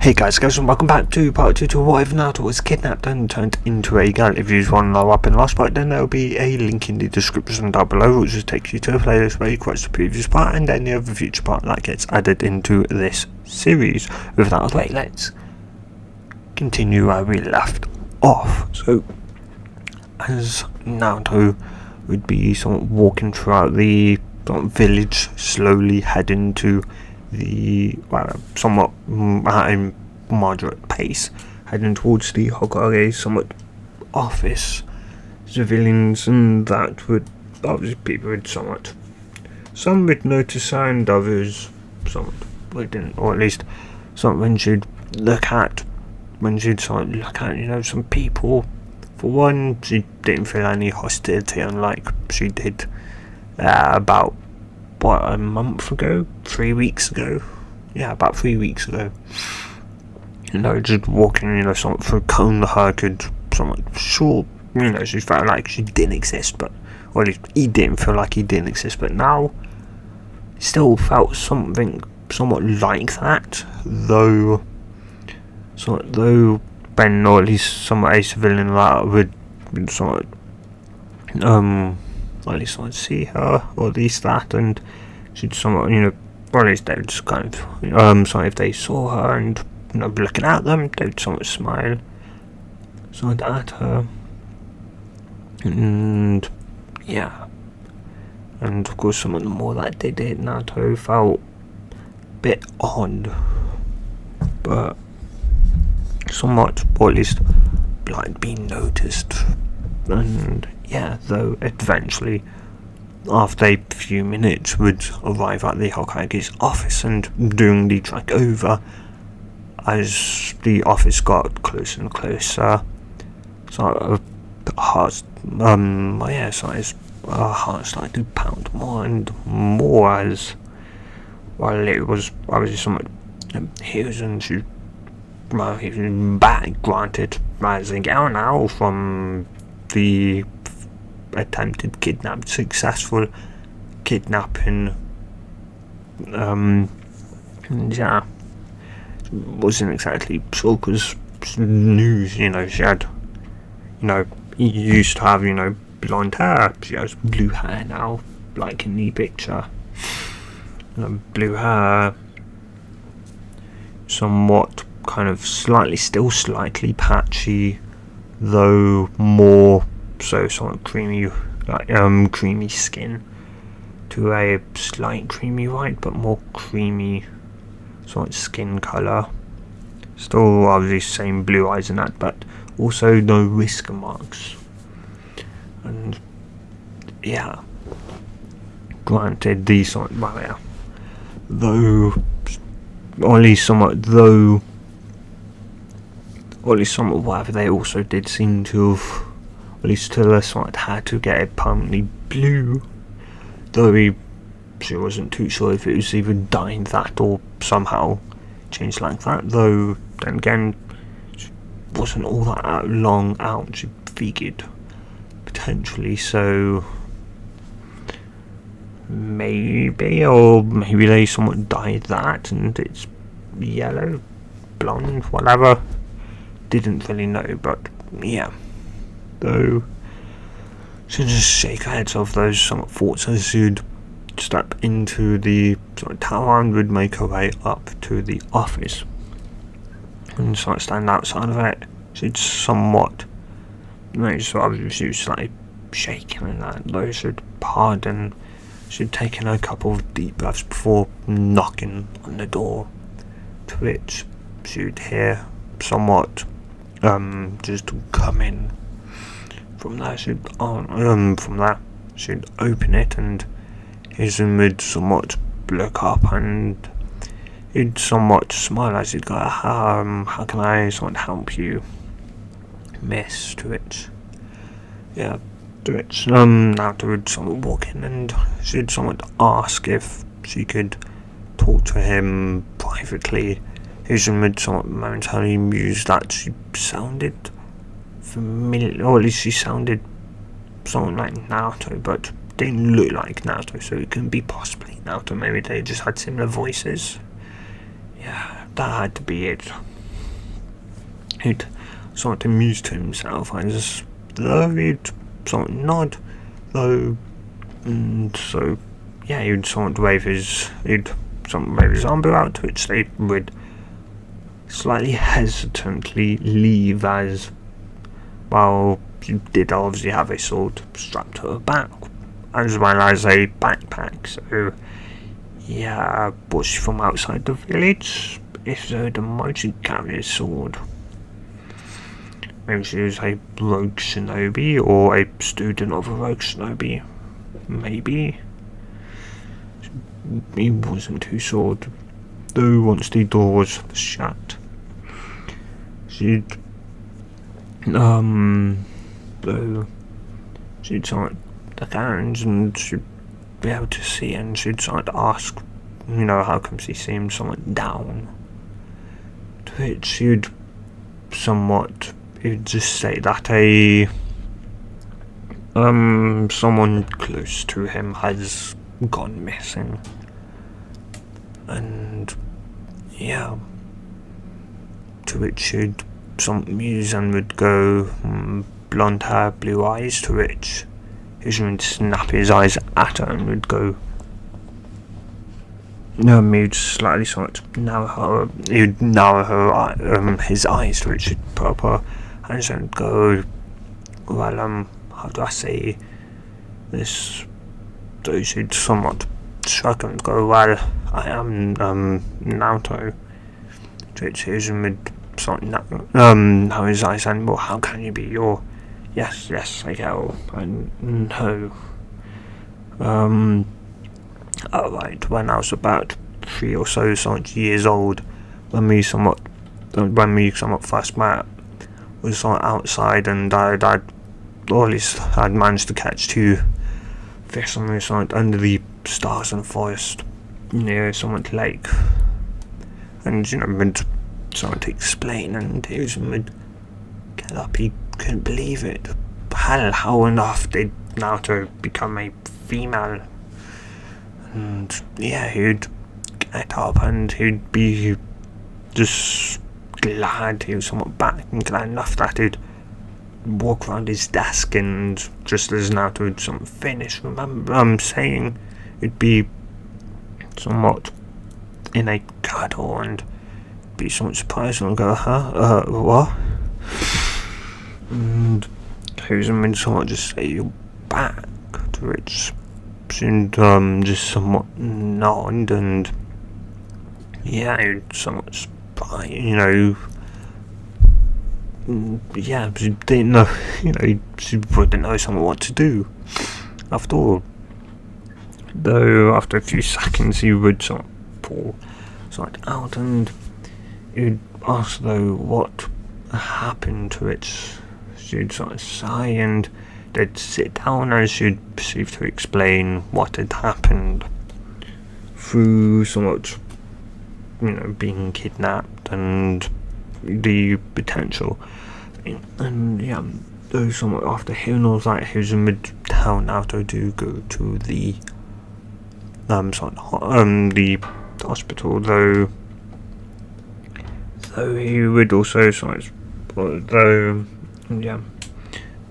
Hey guys, and welcome back to part 2 to What If Naruto was kidnapped and turned into a girl. If you just want to know up in the last part, then there will be a link in the description down below, which just takes you to a playlist where you can watch the previous part and any other future part that gets added into this series. With that out of the way, let's continue where we left off. So, as Naruto would be sort of walking throughout the village, slowly heading to the somewhat at a moderate pace, heading towards the Hokage's somewhat office. Civilians and that would obviously people would some would notice her and others somewhat wouldn't, or at least when she'd look at some people. For one, she didn't feel any hostility, unlike she did about a month ago, 3 weeks ago. Yeah, about 3 weeks ago. Just walking, somewhat through her could somewhat sure, she felt like she didn't exist, but or at least he didn't feel like he didn't exist, but now still felt something somewhat like that, though Ben, or at least somewhat a civilian that would somewhat at least I'd see her, or at least that, and she'd somewhat, or at least they would just kind of, so if they saw her and, looking at them, they'd somewhat smile, somewhat at her, and, yeah, and of course, somewhat the more that they did, Naruto felt a bit odd, but somewhat, or at least, like, being noticed, and, yeah, though eventually, after a few minutes, would arrive at the Hokage's office and doing the trek over. As the office got closer and closer, so heart started to pound more and more as it was obviously somewhat he was back, granted, rising out now from the attempted successful kidnapping. Yeah, wasn't exactly sure because news, she had, he used to have, blonde hair. She has blue hair now, like in the picture. Blue hair, somewhat kind of still slightly patchy, though more so somewhat creamy, like creamy skin to a slight creamy white, but more creamy sort of skin colour. Still obviously same blue eyes and that, but also no whisker marks. And yeah, granted these sort of though, or at least somewhat whatever, they also did seem to have, at least to the side, had to get it permanently blue, though she wasn't too sure if it was either dyed that or somehow changed like that, though then again she wasn't all that long out, she figured potentially, so maybe they somewhat dyed that and it's yellow, blonde, whatever, didn't really know, but yeah. Though she'd just shake her heads off those somewhat thoughts as she'd step into the sort of tower and would make her way up to the office. And sort of stand outside of it, she'd somewhat, she was slightly shaking and that, though she'd pardon. She'd taken a couple of deep breaths before knocking on the door, to which she'd hear somewhat just come in. From there, she'd open it, and his would somewhat look up, and he'd somewhat smile as he'd go, how can I somewhat help you, miss? To which Naruto would somewhat walk in, and she'd somewhat ask if she could talk to him privately. His would somewhat momentarily muse that she sounded familiar, or at least she sounded somewhat like Naruto, but didn't look like Naruto, so it couldn't be possibly Naruto. Maybe they just had similar voices. Yeah, that had to be it. he'd sort of amuse to himself, as though he'd sort of nod, though, and so, yeah, he'd sort of wave his arm out, to which they would slightly hesitantly leave, as, well, she did obviously have a sword strapped to her back, as well as a backpack, so, yeah, was she from outside the village? If so, then why did she carry a sword? Maybe she was a rogue shinobi, or a student of a rogue shinobi. Maybe. He wasn't too sure, though once the door was shut, she'd sort of look around and she'd be able to see, and she'd sort of ask, how come she seemed somewhat down? To which she'd just say that someone close to him has gone missing. And, yeah. To which she'd muse and would go, blonde hair, blue eyes, to which he would snap his eyes at her and would go, he'd slightly sort of narrow his eyes, to which he'd put up her hands and go, well, how do I say this? So she'd somewhat shrug and go, well, I am, Naruto. To which he would sort of, narrow his eyes and, well, how can you be your, yes, I go, and no. Alright, when I was about 3 or so years old, when we somewhat first met, we was sort of outside, and or at least I'd managed to catch 2 fish, and we were sort of under the stars and forest near somewhat lake, and would sort of explain, and he would get up, he couldn't believe it. Hell, how on earth did Naruto become a female? And yeah, he'd get up and he'd be just glad, he was somewhat back and glad enough that he'd walk around his desk, and just as Naruto would somewhat finish, remember saying it'd be somewhat in a cuddle and be somewhat surprised and go, what? And Hosen would somewhat just say, you're back, to which she'd just somewhat nod, and yeah, he'd somewhat surprised, yeah, she didn't know, she wouldn't know somewhat what to do. After all, though, after a few seconds, he would sort of pull out, and he'd ask, though, what happened, to which she'd sort of sigh, and they'd sit down as she'd proceed to explain what had happened through somewhat, being kidnapped and the potential. And yeah, though somewhat after hearing all that, he was in mid-town Naruto to go to the the hospital, though he would also though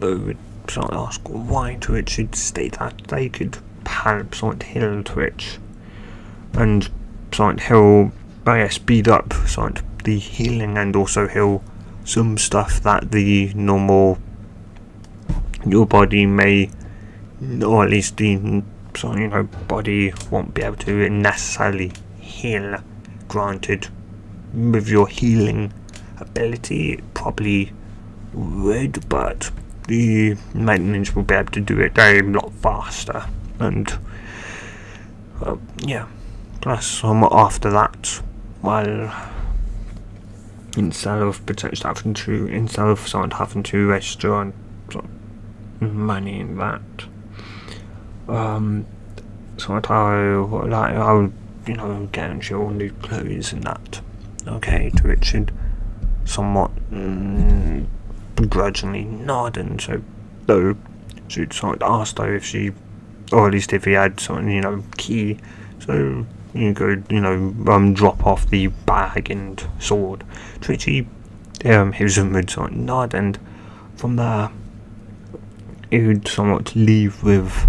would sort of ask why, to which he'd state that they could perhaps heal, to which, and heal, speed up the healing, and also heal some stuff that the normal your body may, or at least the body won't be able to necessarily heal. Granted, with your healing ability, it probably would, but the maintenance will be able to do it a lot faster. And yeah, plus after that, well, instead of having to waste your money in that, I would get into all new clothes and that. Okay, to which she'd somewhat begrudgingly nod, and so though she'd asked though if she, or at least if he had key, so you could drop off the bag and sword, to which he Hiruzen would sort of nod, and from there he would somewhat leave with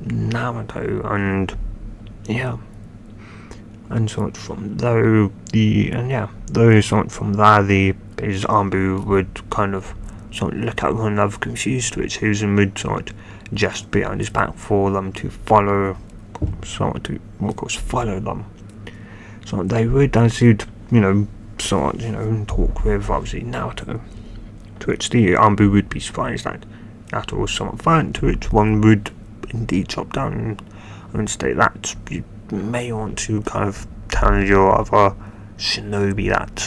Naruto, and and sort of from there his Anbu would kind of sort of look at one another confused, which Hiruzen would sort of just behind his back for them to follow, sort of follow them. So they would, as he'd, talk with, obviously, Naruto, to which the Anbu would be surprised that Naruto was somewhat violent, to which one would indeed chop down and state that you may want to kind of tell your other shinobi that,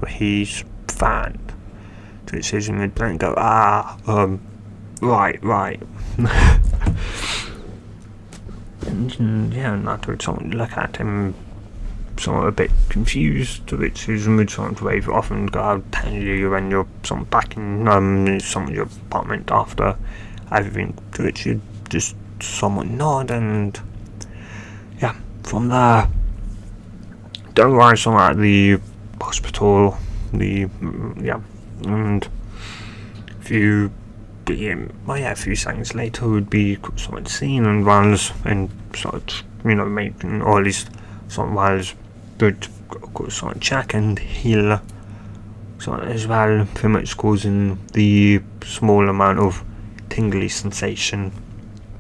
he's fanned. To which Hiruzen would then go, right. And Naruto would sort of look at him sort of a bit confused, to which Hiruzen would sort of wave off and go, I'll tell you when you're sort of back in some of your apartment after everything, to which you'd just somewhat nod, and from there don't worry somewhere at the hospital, and a few seconds later would be somewhat seen, and Wiles and sort of making, or at least sort of Wiles would of course sort of check and heal sort of as well, pretty much causing the small amount of tingly sensation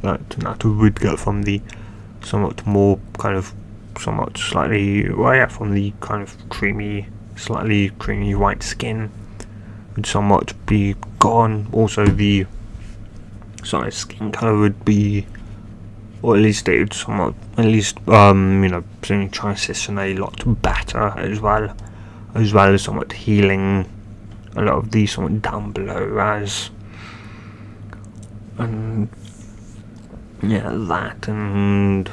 that Naruto would get from the somewhat more kind of from the kind of slightly creamy white skin would somewhat be gone. Also the sort of skin colour would be, or at least it would somewhat, transition a lot better as well as somewhat healing a lot of the somewhat down below as, and that, and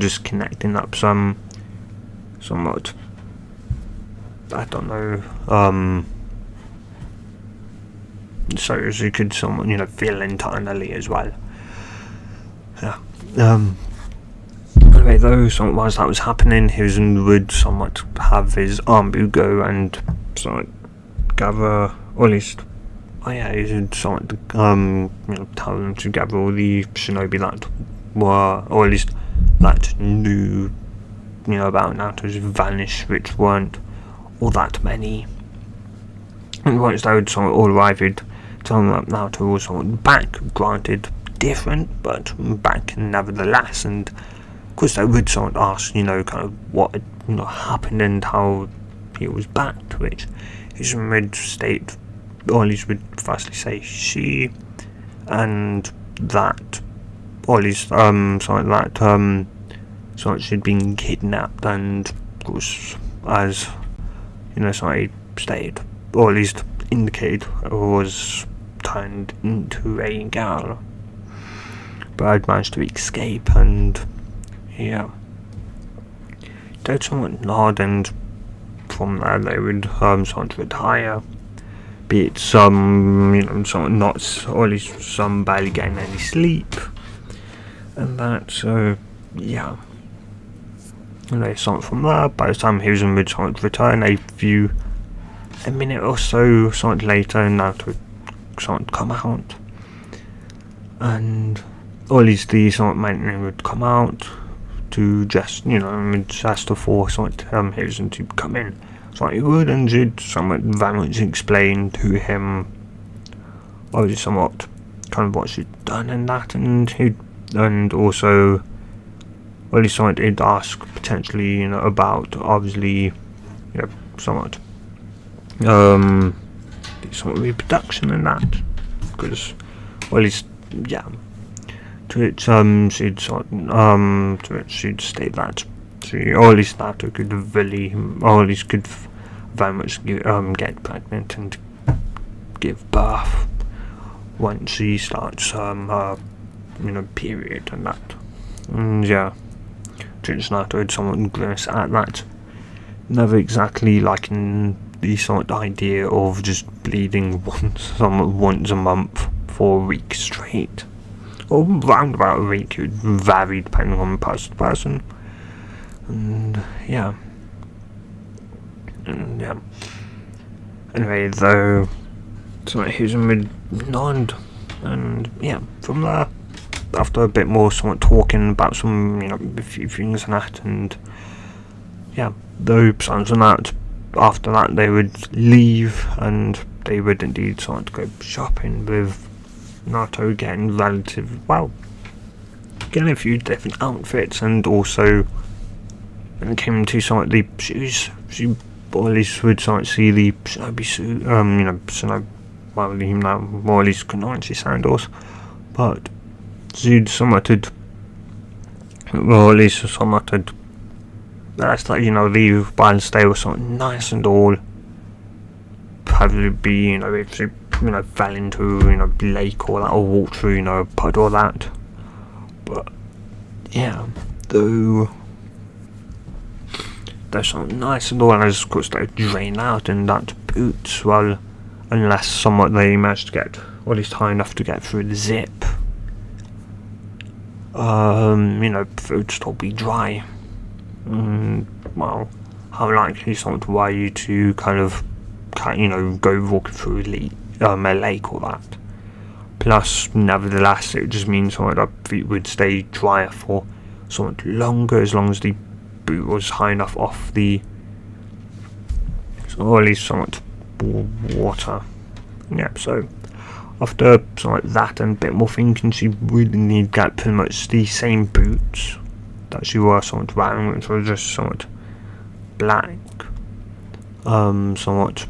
just connecting up somewhat, I don't know, so as you could somewhat, feel internally as well. Anyway, though, whilst that was happening, Hiruzen would somewhat have his Anbu go and somewhat gather, or at least, he would somewhat, tell them to gather all the shinobi that were, or at least that knew, about Naruto's vanish, which weren't all that many. And once they would somewhat all arrive, he'd tell them that Naruto was somewhat back, granted different, but back nevertheless, and of course they would somewhat ask, kind of what had, happened and how he was back, to which he would state, or at least would firstly say she, and that, or at least, so she'd been kidnapped, and of course, as, somebody stated, or at least indicated, was turned into a girl, but I'd managed to escape, and they'd somewhat nod, and from there they would sort of retire, be it some, somewhat not, or at least some barely getting any sleep, and that, so, and they sort from there, by the time Hiruzen would sort of return a minute or so sort of later, and Naruto would sort of come out, and or at least the sort of man would come out to just, just for sort of Hiruzen to come in. So he would, and he'd somewhat very much explain to him, obviously somewhat kind of what she'd done and that, and also, well, at least somewhat he'd ask potentially, about obviously, somewhat reproduction and that, because, well, at least, to which she'd sort to which she'd state that she, or at least Naruto could very, or at least could very much get pregnant and give birth once she starts her period and that, and to which Naruto had somewhat grimace at that, never exactly liking the sort of idea of just bleeding once a month for a week straight, or round about a week. It would vary depending on person to person, and And yeah. Anyway, though, so Hiruzen would nod, and yeah, from there, after a bit more someone talking about some, a few things and that, and yeah, though besides that, after that they would leave, and they would indeed start to go shopping with Naruto, getting getting a few different outfits, and also when it came to some of the shoes, she or at least would start to see the shinobi suit, shinobi, well, even now, more at least Kunoichi sandals, but she'd somewhat, well, at least somewhat, that's like, the balance they were sort of nice and all, probably be, if she, fell into, lake or that, or walked through, a puddle or that, but, yeah, though, they're sort of nice and all, and of course they drain out in that boots, well, unless somewhat they managed to get, or at least high enough to get through the zip, food still be dry, well, how likely something were you to kind of, go walking through a lake or that. Plus, nevertheless, it just means that feet would stay drier for somewhat longer, as long as the boot was high enough off the, or at least somewhat water. Yeah, so after something like that and a bit more thinking, she really need to get pretty much the same boots that she wore somewhat wearing, which were just somewhat black, somewhat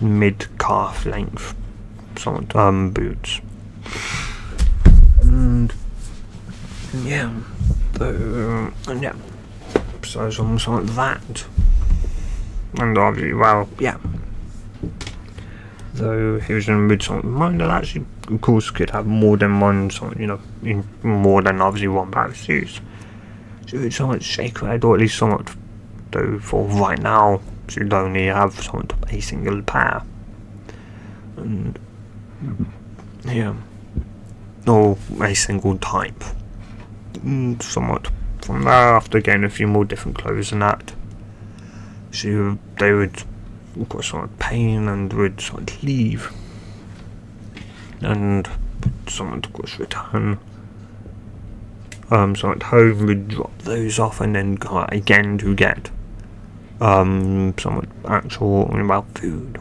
mid-calf length, somewhat boots. And yeah, so something like that. And obviously, well, yeah. Though he was in mood something mind that actually, of course, could have more than one something, more than obviously one pair of shoes. She would somewhat shake her head, or at least somewhat, though for right now, she would only have somewhat a single pair. And yeah, or a single type. And somewhat from there, after getting a few more different clothes and that, they would, of course, somewhat pain and would sort of leave, and someone, of course, return. So at home would drop those off and then go out again to get somewhat actual, food.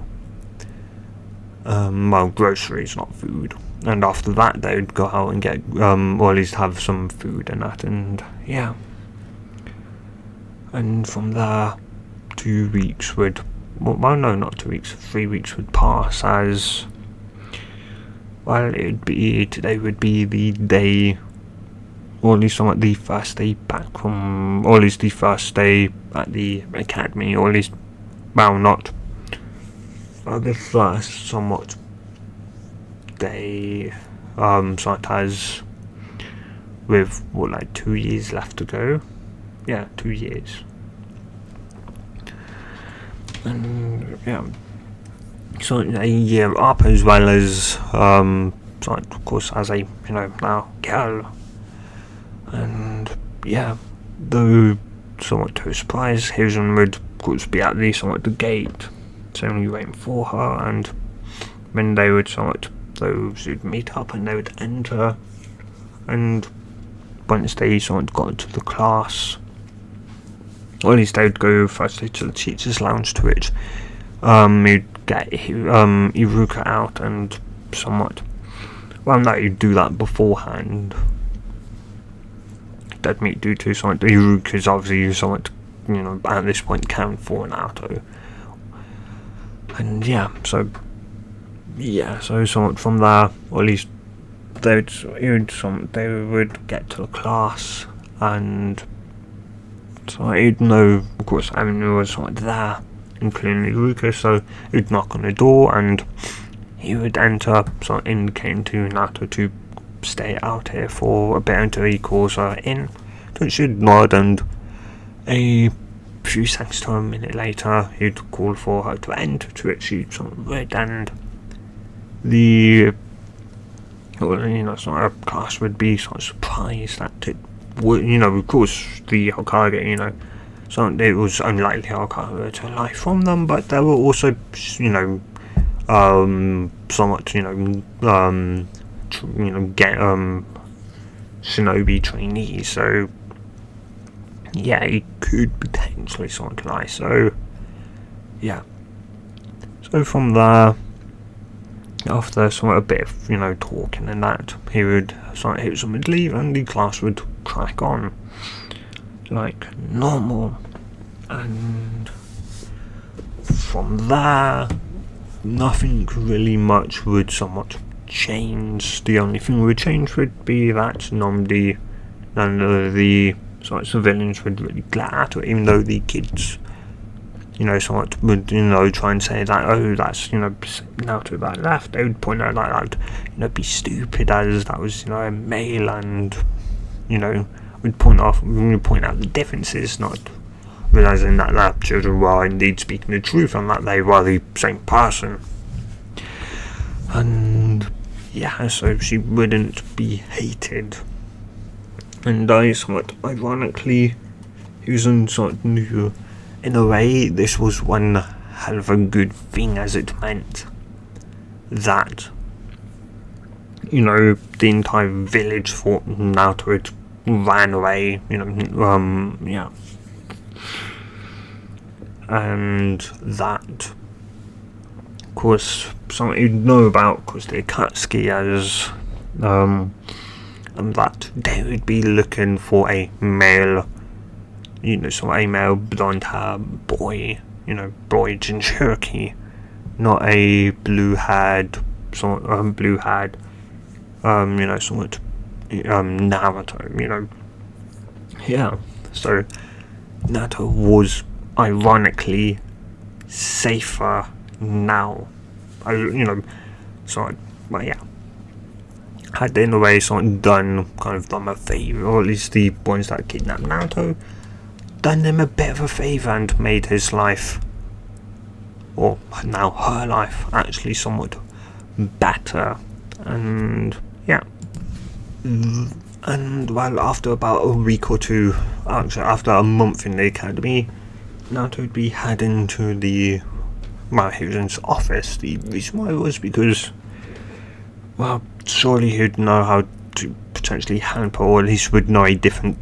Groceries, not food. And after that, they would go out and get, or at least have some food and that, and yeah. And from there, 2 weeks would, well, no, not 2 weeks, 3 weeks would pass as, well, today would be the day, or at least somewhat the first day back from, or at least the first day at the academy, or at least, well, not, the first somewhat day, such as with, 2 years left to go. Yeah, 2 years. And, yeah, so a year up, as well as, so of course, as a, now girl. And, yeah, though somewhat to her surprise, Hiruzen would, of course, be at the gate, only waiting for her, and when they would those would meet up and they would enter, and once they got into the class, or at least they would go firstly to the teacher's lounge, to which you'd get Iruka out, and you'd do that beforehand. They'd meet due to Iruka's obviously at this point count for Naruto. And so somewhat from there, or at least they would get to the class, and so he'd know, of course, everyone was there, including Iruka, so he'd knock on the door, and he would enter, indicating to Naruto to stay out here for a bit until he calls her in. So she'd nod, and a few seconds to a minute later, he'd call for her to enter, to which she would, and the class would be surprised that it would, of course, the Hokage, So it was unlikely I got to life from them, but there were also, somewhat, get shinobi trainees. So yeah, it could potentially somewhat lie. So yeah. So from there, after a bit of talking and that, he would leave and the class would crack on like normal. And from there, nothing really much would somewhat change. The only thing would change would be that normally none of the civilians would really glare at it, even though the kids somewhat would, try and say that, oh, that's, now to that left. They would point out like that, be stupid as that was, a male, and, would point out the differences, not realising that their children were indeed speaking the truth and that they were the same person. And, yeah, so she wouldn't be hated. And I somewhat ironically, using in a way, this was one hell of a good thing, as it meant that, the entire village thought Naruto had ran away, yeah. And that, of course, something you'd know about, of course, the Akatsuki as, and that they would be looking for a male, a male blonde hair boy, boy Jinchuriki, not a blue-haired, somewhat Naruto, yeah. So Naruto was ironically safer now, but yeah. Had in a way done them a favour, or at least the ones that kidnapped Naruto, done him a bit of a favour and made his life, or now her life, actually somewhat better. And yeah. And well, after about a week or two, actually after a month in the academy, Naruto would be heading to the Hyuzen's office. The reason why was because, well, surely he'd know how to potentially help, or at least would know a different,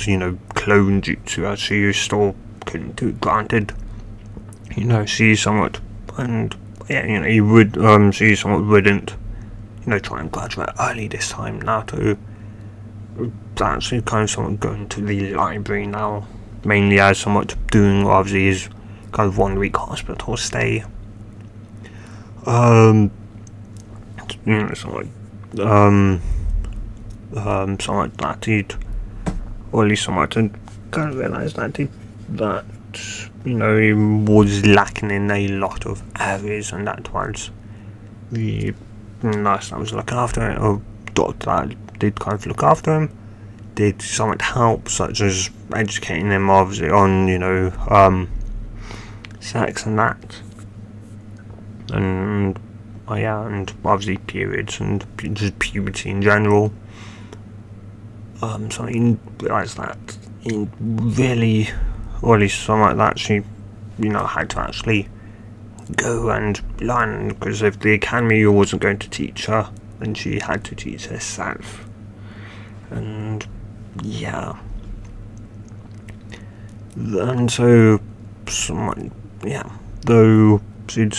clone jutsu, as she still couldn't do it. Granted, she somewhat, and yeah, he would, she somewhat wouldn't, try and graduate early this time. Naruto actually somewhat going to the library now, mainly as somewhat doing obviously his 1 week hospital stay. Something like that he'd, or at least somewhat to realise that he was lacking in a lot of areas, and that was the nurse that was looking after him, or doctor that did look after him, did somewhat help, such as educating him obviously on sex and that, and and obviously periods and just puberty in general. So he realised that he really, or at least something like that, she had to actually go and learn, because if the academy wasn't going to teach her, then she had to teach herself. And yeah, and so though she'd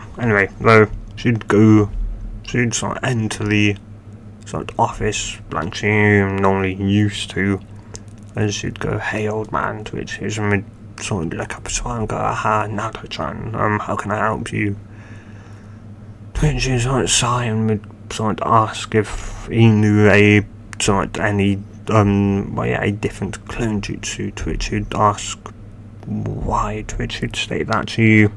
anyway, though she'd enter the office like she normally used to, and she'd go, "Hey old man," to which he's look up as well and go, "Aha, Naruto-chan, how can I help you?" To which he's sigh and would ask if he knew any a different clone jutsu, to which he'd ask why, to which he'd state that she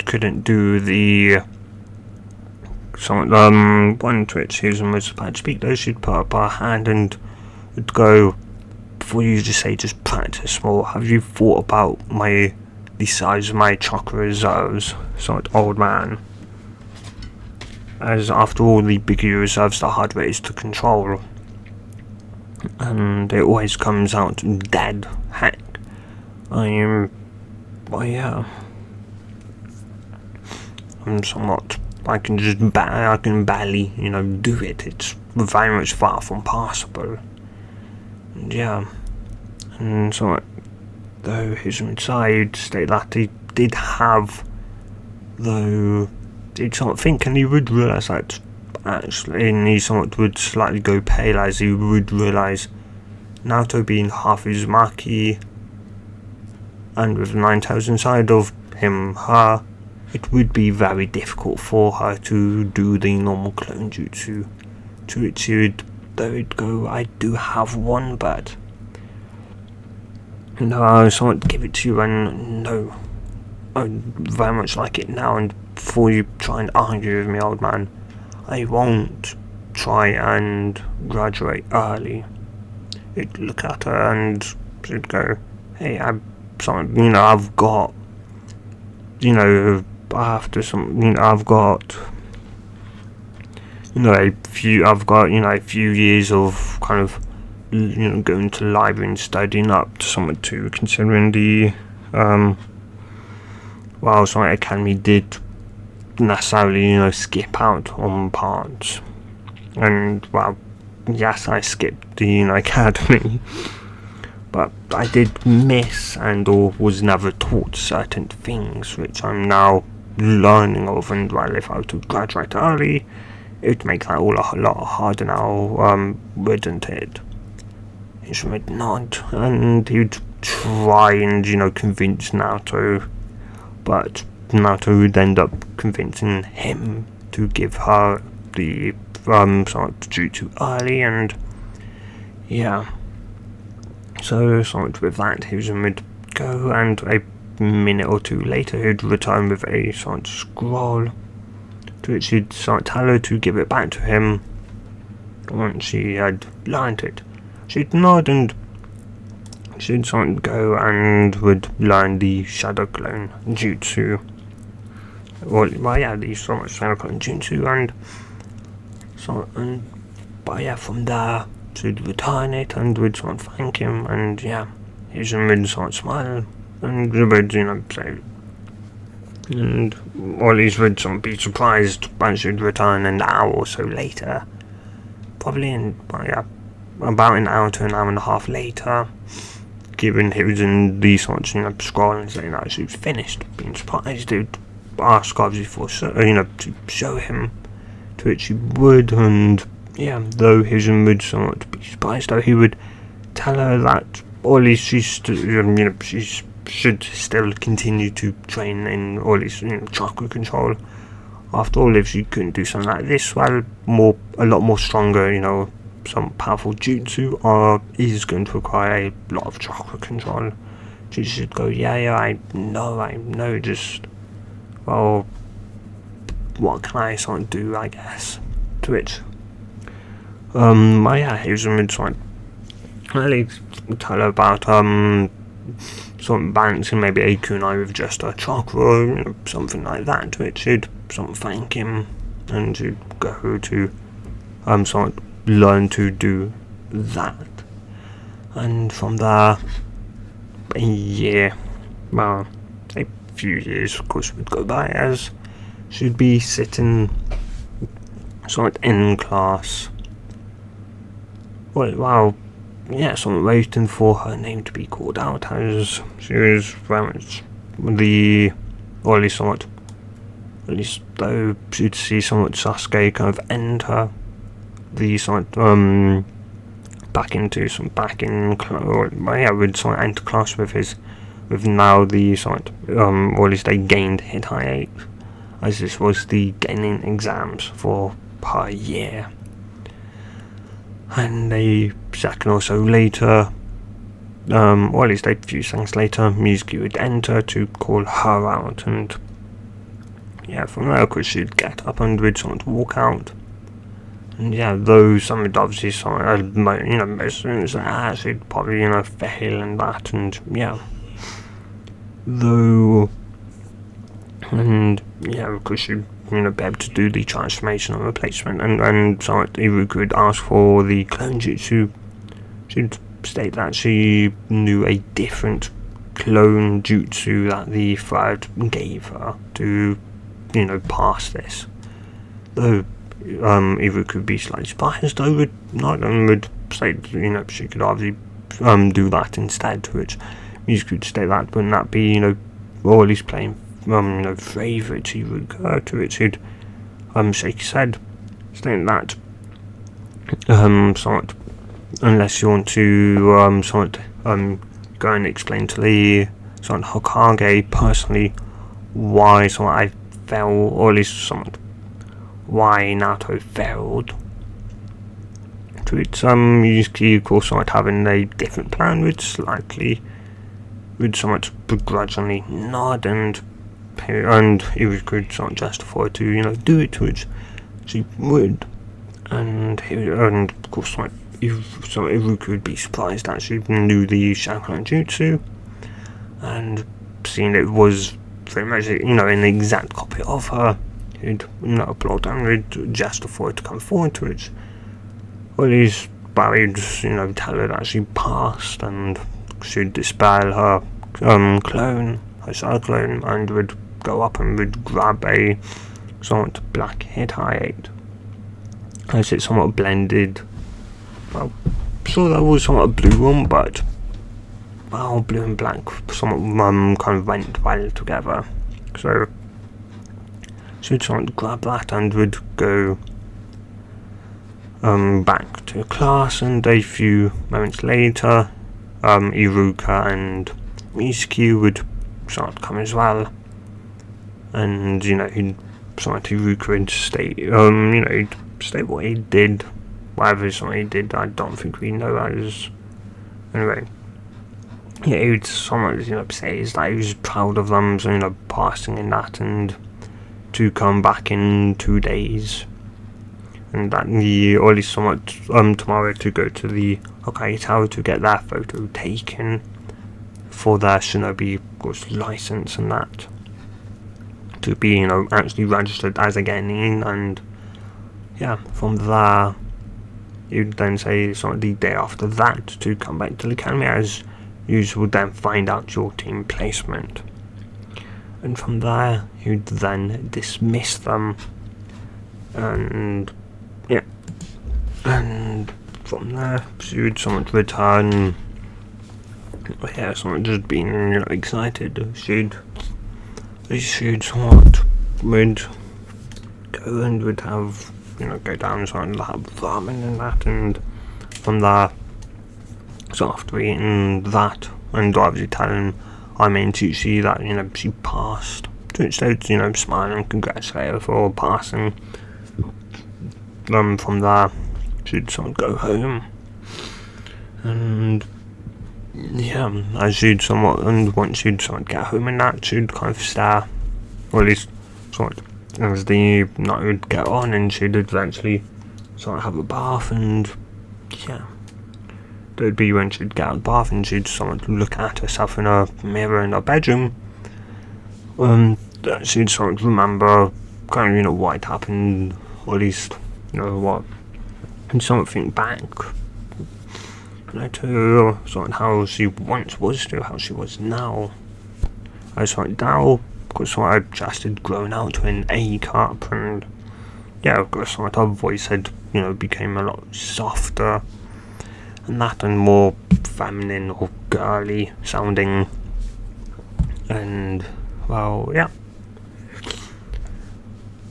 couldn't do the one, to which Susan was about to speak, though she'd put up her hand and would go, "Before you just practice more, have you thought about the size of my chakra reserves?" Old man, as after all, the bigger your reserves, the harder it is to control, and it always comes out dead. Heck, well, yeah, I'm somewhat, I can barely, do it. It's very much far from possible. And yeah, and so though his side state that he did have, though he'd somewhat think, and he would realise that actually, and he somewhat would slightly go pale as he would realise Naruto being half Uzumaki, and with the 9,000 inside of her, it would be very difficult for her to do the normal clone jutsu. To which she would, though it'd go, I do have one, but no, I somewhat give it to you, and no, I very much like it now, and before you try and argue with me, old man, I won't try and graduate early. You'd look at her and she'd go, hey, I've got, after some, I've got, a few years of kind of, going to the library and studying up to something too, considering the, Sonic Academy did necessarily, skip out on parts. And, yes, I skipped the, academy. But I did miss and or was never taught certain things, which I'm now learning of. And, if I were to graduate early, it would make that all a lot harder now, wouldn't it? He would not. And he'd try and, convince Naruto. But Naruto would end up convincing him to give her the sort of jutsu early, and yeah. So sort of with that, he would go, and a minute or two later he'd return with a sort of scroll, to which he'd sort of tell her to give it back to him once she had learnt it. She'd nod, and she'd sort of go and would learn the Shadow Clone Jutsu. The Shadow Clone Jutsu, from there, she'd return it and would sort of thank him, and he would sort of smile, and would, say, and Ollie's would sort of be surprised when she'd return an hour or so later, probably about an hour to an hour and a half later, given he was in the sort of, scroll and saying that she was finished, being surprised. He'd ask obviously to show him, to which he would, and though his would somewhat be surprised, though he would tell her that Ollie she should still continue to train in Ollie's chakra control. After all, if she couldn't do something like this, a lot more stronger, some powerful jutsu is going to require a lot of chakra control. She should go, I know, just, well, what can I sort of do, I guess, to which, he was in sort of, really tell her about, sort of balancing maybe a kunai with just a chakra, something like that, to which she'd sort of thank him, and she'd go to, sort of learn to do that. And from there, a few years, of course, would go by as she'd be sitting sort of in class. Sort of waiting for her name to be called out, as she was very much or at least though she'd see somewhat Sasuke kind of enter the sort of, would sort of enter class with now the sort of, or at least they gained hit high 8, as this was the gaining exams for per year. And a second or so later, or at least a few seconds later, Mizuki would enter to call her out, and from there, of course, she'd get up and would sort of walk out. And though some would obviously most students she'd probably, fail and that, and though, and of course she'd, be able to do the transformation and replacement, and so Iruka would ask for the clone jutsu. She'd state that she knew a different clone jutsu that the third gave her to, pass this. Though Iruka would be slightly surprised, I would not, and would say, she could obviously do that instead, which Mizuki would state that wouldn't that be, or at least playing, favourite Iruka, to which he'd shake his head, stating that, somewhat, unless you want to, somewhat, go and explain to the, somewhat, Hokage personally, why, somewhat, I fell, or at least, somewhat, why Naruto failed. To which, Mizuki, of course, somewhat having a different plan, would somewhat begrudgingly nod, and he would somewhat justify to, do it, to which she would. And of course, somewhat, Iruka would be surprised that she knew the Shakulan Jutsu, and seeing it was very much, an exact copy of her, he'd, applaud and would justify to come forward to it. Well, he'd, tell her that she passed, and she'd dispel her clone, her cell clone, and would go up and would grab a somewhat black Hittite, as it somewhat blended. Well, sure, there was somewhat a blue one, but blue and black somewhat kind of went well together. So she'd somewhat grab that and would go back to class, and a few moments later, Iruka and Mizuki would sort of come as well, and Iruka would state, he'd state what he did, whatever something he did. I don't think we know as. Anyway, yeah, he would somewhat, say is that he was proud of them, so, passing in that, and to come back in 2 days, and that or at least somewhat tomorrow to go to the Hokage Tower to get their photo taken for their shinobi, of course, license, and that to be, actually registered as a genin. And yeah, from there you'd then say sort of the day after that to come back to the academy, as you would then find out your team placement, and from there you'd then dismiss them, and yeah, and from there you'd somewhat return. Yeah, someone just being, excited. She'd somewhat would go and would have, go down and sort of have ramen and that, and from there, so after eating that, and obviously telling our main teacher that, she passed, to which they'd, smile and congratulate her for passing. From there, she'd sort of go home, and yeah, as she'd somewhat, and once she'd somewhat get home and that, she'd kind of stare, or at least somewhat, as the night would get on, and she'd eventually sort of have a bath, and yeah, that'd be when she'd get out of the bath and she'd somewhat look at herself in a mirror in her bedroom, that she'd sort of remember kind of, what had happened, or at least, what, and somewhat think back, to sort of how she once was to how she was now. I sort of now, of course, sort of just had grown out to an A cup, and yeah, of course, sort of her voice had, became a lot softer, and that, and more feminine or girly sounding, and well, yeah.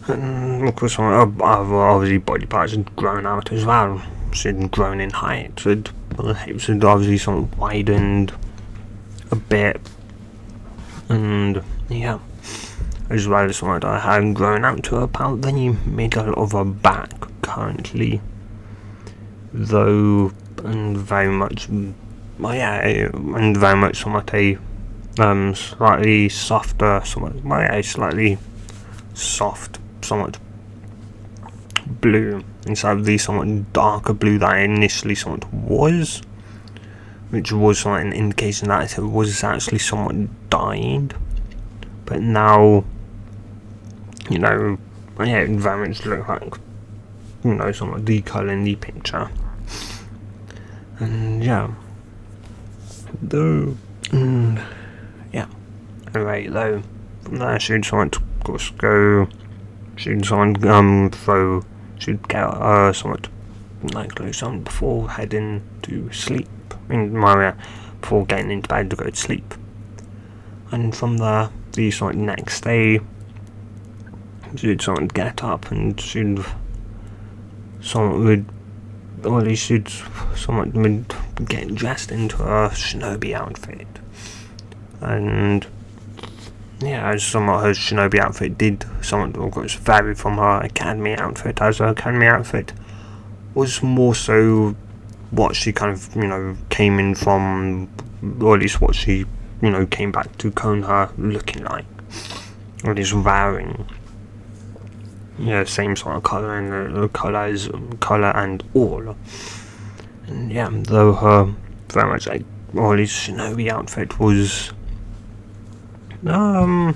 And of course, obviously body parts had grown out as well. She'd grown in height. Her hips had obviously sort of widened a bit, and yeah, as well as what I had grown out to about the middle of her back currently, though, and very much, well, yeah, and very much somewhat a slightly softer, slightly soft, somewhat blue instead of the somewhat darker blue that it initially somewhat was, which was somewhat an indication that it was actually somewhat dyed, but now, yeah, it very much looked like, somewhat the colour in the picture, and yeah, though, Anyway, though, from there she'd sort of course go, she'd sort of she'd get somewhat like something before heading to sleep in Maria, before getting into bed to go to sleep. And from there, the sort of next day, she'd sort of get up and she'd or at least she'd somewhat get dressed into a shinobi outfit. And yeah, as somewhat her shinobi outfit did somewhat, of course, vary from her academy outfit, as her academy outfit was more so what she kind of, came in from, or at least what she, came back to Konoha looking like, or at least wearing. Yeah, same sort of colour and colour and all. And yeah, though her very much like, or at least shinobi outfit was, well,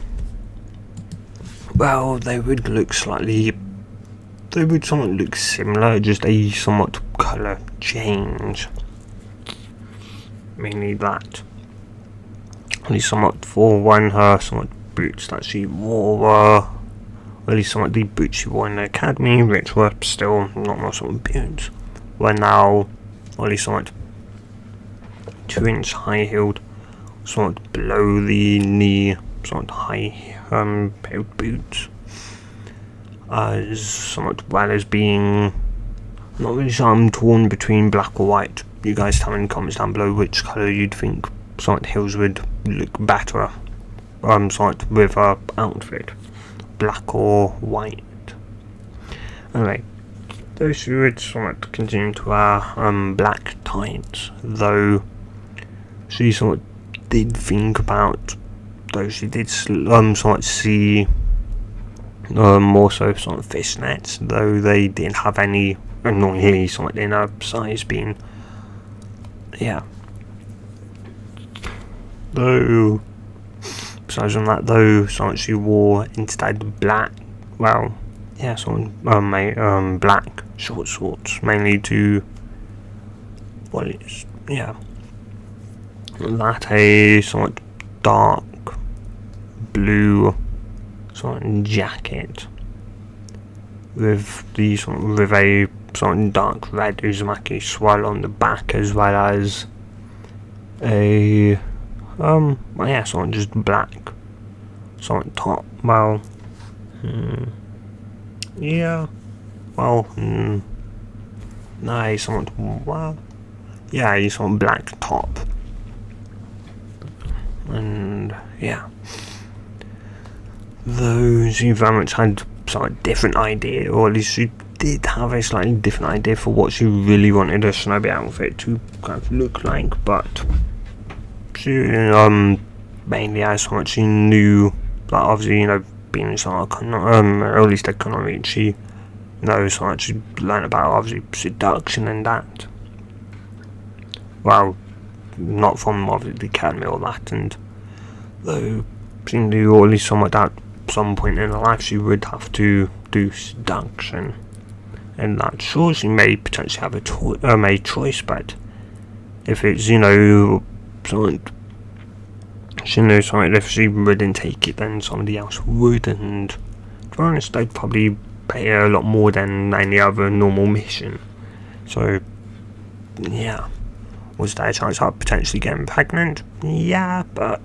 they would somewhat look similar, just a somewhat colour change. Mainly that. At least somewhat for one, her somewhat boots that she wore were, or at least somewhat the boots she wore in the academy, which were still normal sort of boots, were now, or at least somewhat 2-inch high heeled, somewhat below the knee, somewhat high heeled boots, as somewhat well as being not really sure, I'm torn between black or white. You guys tell me in the comments down below which colour you'd think somewhat heels would look better somewhat with her outfit, black or white. Anyway, though she would somewhat continue to wear black tights, though she somewhat did think about, though she did somewhat see more so sort of fishnets, though they didn't have any, annoyingly somewhat in her size being, yeah. Though, besides from that, though, somewhat she wore instead black, well, yeah, sort of black short shorts, mainly to, well, it's, yeah, that a somewhat dark blue sort of jacket with the with a sort of dark red Uzumaki swirl on the back, as well as a well, yeah, sort of just black sort of top. Well, yeah, well, no, somewhat, well, yeah, a sort of black top, and yeah. Though she very much had sort of different idea, or at least she did have a slightly different idea for what she really wanted a shinobi outfit to kind of look like, but she mainly as so much she knew, like obviously being in sort of or at least economy, she knows so much, she learned about obviously seduction and that. Well, not from obviously the academy or that, and though she knew, or at least somewhat at some point in her life she would have to do seduction, and that sure she may potentially have a choice, but if it's something, she knows something, if she wouldn't take it then somebody else would, and to be honest they'd probably pay her a lot more than any other normal mission. So yeah, was there a chance of potentially getting pregnant? Yeah, but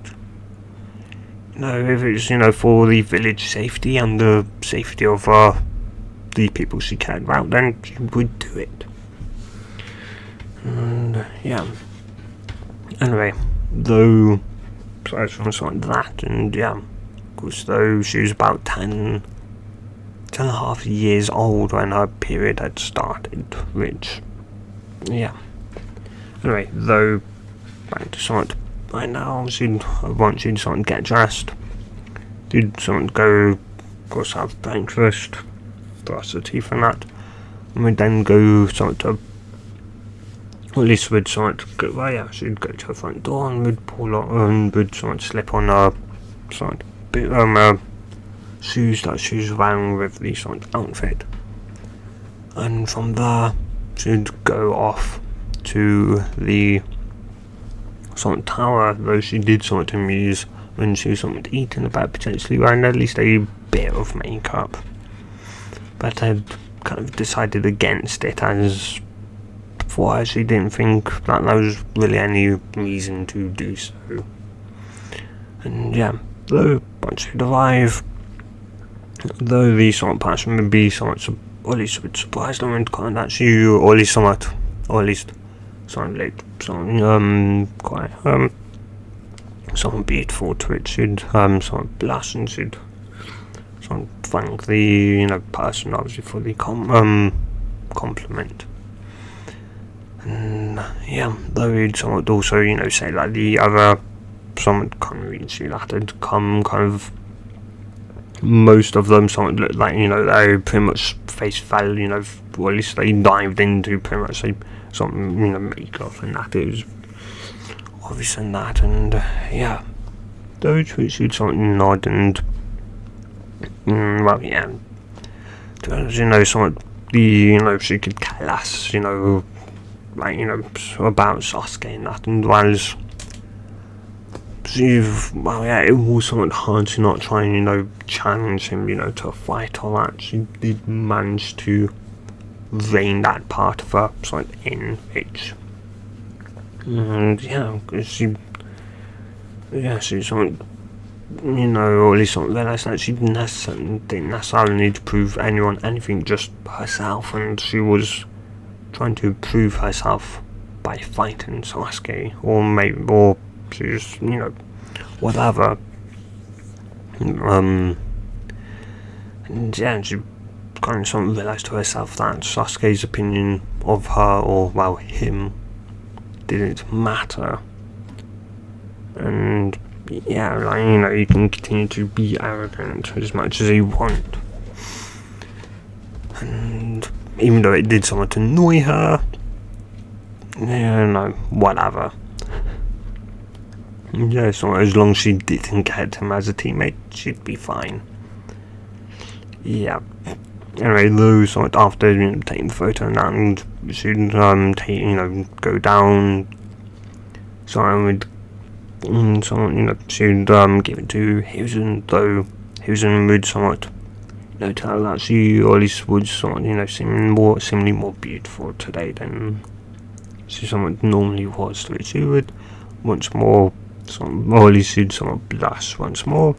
if it's for the village safety and the safety of the people she cared about, then she would do it. And yeah, anyway, though besides from something that, and yeah, of course, though she was about 10 and a half years old when her period had started, which, yeah. Anyway, though, back to something right now, once she'd sort of get dressed, she'd sort of go, of course, have breakfast, brush her teeth and that, and we'd then go sort of, or at least we'd sort of go, well yeah, she'd go to her front door and we'd pull up and we'd sort of slip on her sort of shoes that she was wearing with the sort of outfit, and from there she'd go off to the sort of tower, though she did sort of use when she was somewhat eating about potentially wearing at least a bit of makeup. But I'd kind of decided against it, as before I actually didn't think that there was really any reason to do so. And yeah, though once you'd arrive, though the sort of person would be somewhat, or at least would surprise them and kind of actually, or at least somewhat late, quite somewhat beautiful to it. She'd somewhat blush and she'd sort of thank the person obviously for the compliment. And yeah, though he'd somewhat also say that the other somewhat kind of reached that had come kind of, most of them somewhat looked like they pretty much face value, or at least they dived into pretty much some makeup and that. It was obvious in that. And yeah, those which you'd somewhat nod and well, yeah, somewhat the she could care less like about Sasuke and that, and whilst it was somewhat hard to not try and challenge him to a fight or that, she did manage to rein that part of her sort of in which, and yeah, because she somewhat or at least somewhat realised that she didn't necessarily need to prove anyone anything, just herself, and she was trying to prove herself by fighting Sasuke, or she just whatever. And yeah, she kind of sort of realised to herself that Sasuke's opinion of her, or well, him, didn't matter. And yeah, like you can continue to be arrogant as much as you want. And even though it did somewhat annoy her, whatever. Yeah, so as long as she didn't get him as a teammate, she'd be fine. Yeah. Anyway, though, so after taking the photo and she'd go down. So I would, she'd give it to Hiruzen, though Hiruzen would somewhat tell that she, or at least would somewhat seemingly more beautiful today than she somewhat normally was. So she would once more, or at least she'd somewhat blush once more.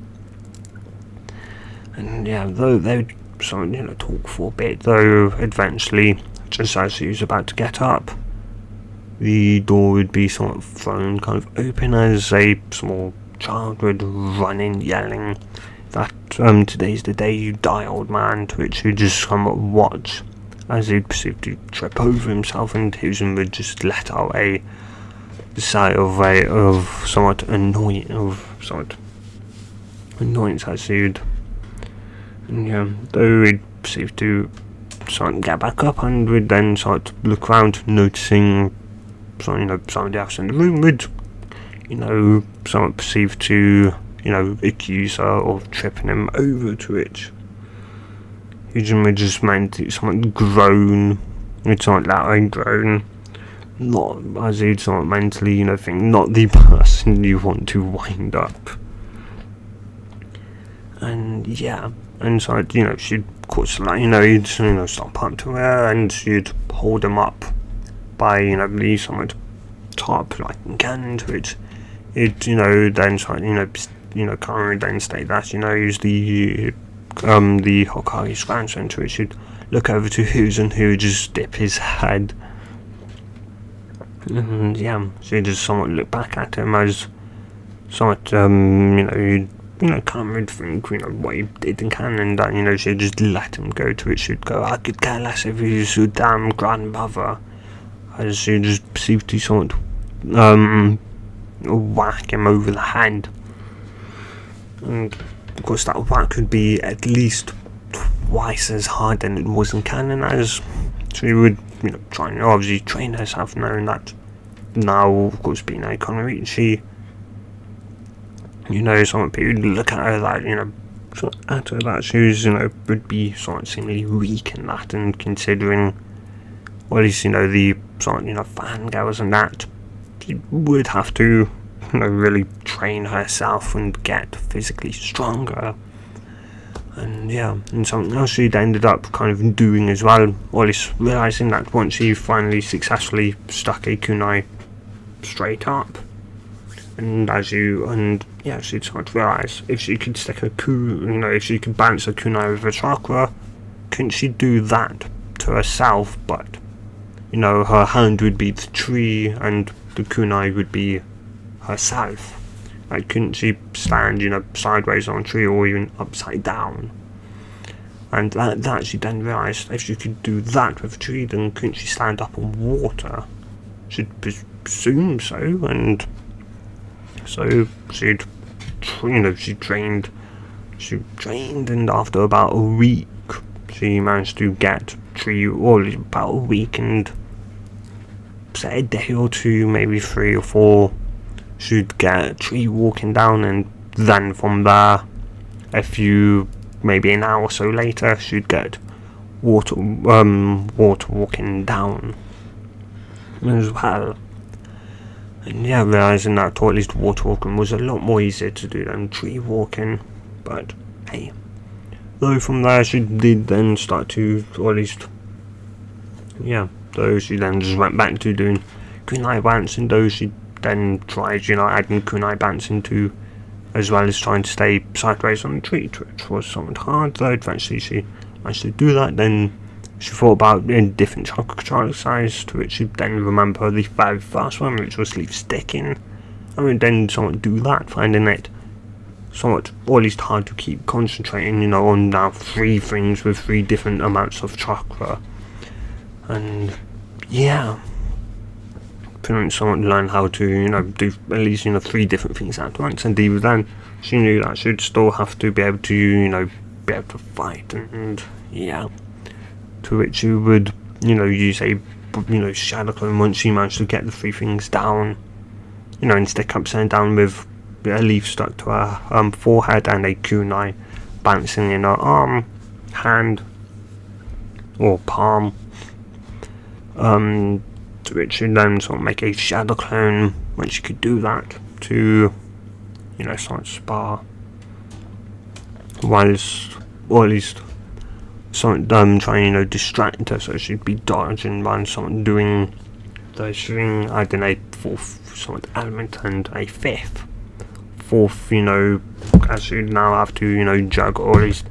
And yeah, though they would somewhat talk for a bit, though eventually, just as she was about to get up, the door would be somewhat thrown kind of open as a small child would run in yelling that today's the day you die, old man, to which he'd just somewhat watch as he'd proceed to trip over himself, and Hiruzen would just let out a sigh of somewhat annoyance as he'd, and yeah, though he'd proceed to sort of get back up and would then sort of look around, noticing somebody else in the room would somewhat perceived to accuse her of tripping him over, to which Hiruzen would just meant it somewhat groan, it's not that I groan, not as he'd somewhat mentally think not the person you want to wind up. And yeah, and so she'd of course he'd stop up to her and she'd hold him up by the somewhat top cannon, to which it then Karen then state that he's the Hokage's grandson, to which he'd look over to Hiruzen, who would just dip his head, and yeah, so he'd just somewhat look back at him as somewhat he'd Karen would think what he did and can, and that she'd just let him go, to which she'd go, I could care less if he was your damn grandmother, as she just perceived to somewhat whack him over the head. And of course that whack could be at least twice as hard than it was in canon, as she would try and obviously train herself, knowing that now, of course, being a Konori, she some people would look at her that she was would be sort of seemingly weak in that, and considering, well, at least the sort of fangirls and that, she would have to really train herself and get physically stronger. And yeah, and something else she'd ended up kind of doing as well, or at least realising that once she finally successfully stuck a kunai straight up, and she'd sort of realise if she could stick if she could bounce a kunai with a chakra, couldn't she do that to herself, but her hand would be the tree and the kunai would be herself. Like, couldn't she stand, sideways on a tree or even upside down? And that she then realised if she could do that with a tree, then couldn't she stand up on water? She'd presume so, and so she trained, and after about a week, she managed to get tree, or about a week, and say a day or two, maybe 3 or 4, she'd get tree walking down, and then from there, maybe an hour or so later, she'd get water walking down as well. And yeah, realising that, or at least water walking was a lot more easier to do than tree walking. But hey, though from there she did then start to, or at least, though she then just went back to doing kunai bouncing, though she then tried, adding kunai bouncing to, as well as trying to stay sideways on the tree, which was somewhat hard, though eventually she managed to do that. Then she thought about different chakra size, to which she then remembered the very first one, which was leaf sticking. I mean, then somewhat do that, finding it somewhat, or at least hard to keep concentrating, on now 3 things with 3 different amounts of chakra. And yeah, couldn't somewhat learn how to, do at least, 3 different things at once. And even then, she knew that she'd still have to be able to, be able to fight, and yeah. To which she would, use a, shadow clone once she managed to get the 3 things down, and stick upside down with a leaf stuck to her forehead and a kunai bouncing in her arm, hand, or palm. To which she then sort of make a shadow clone when she could do that to, sort of spar. Whilst, or at least, someone trying, distract her, so she'd be dodging while someone doing those things, adding a 4th sort of element and a 5th. 4th, as she'd now have to, juggle, or at least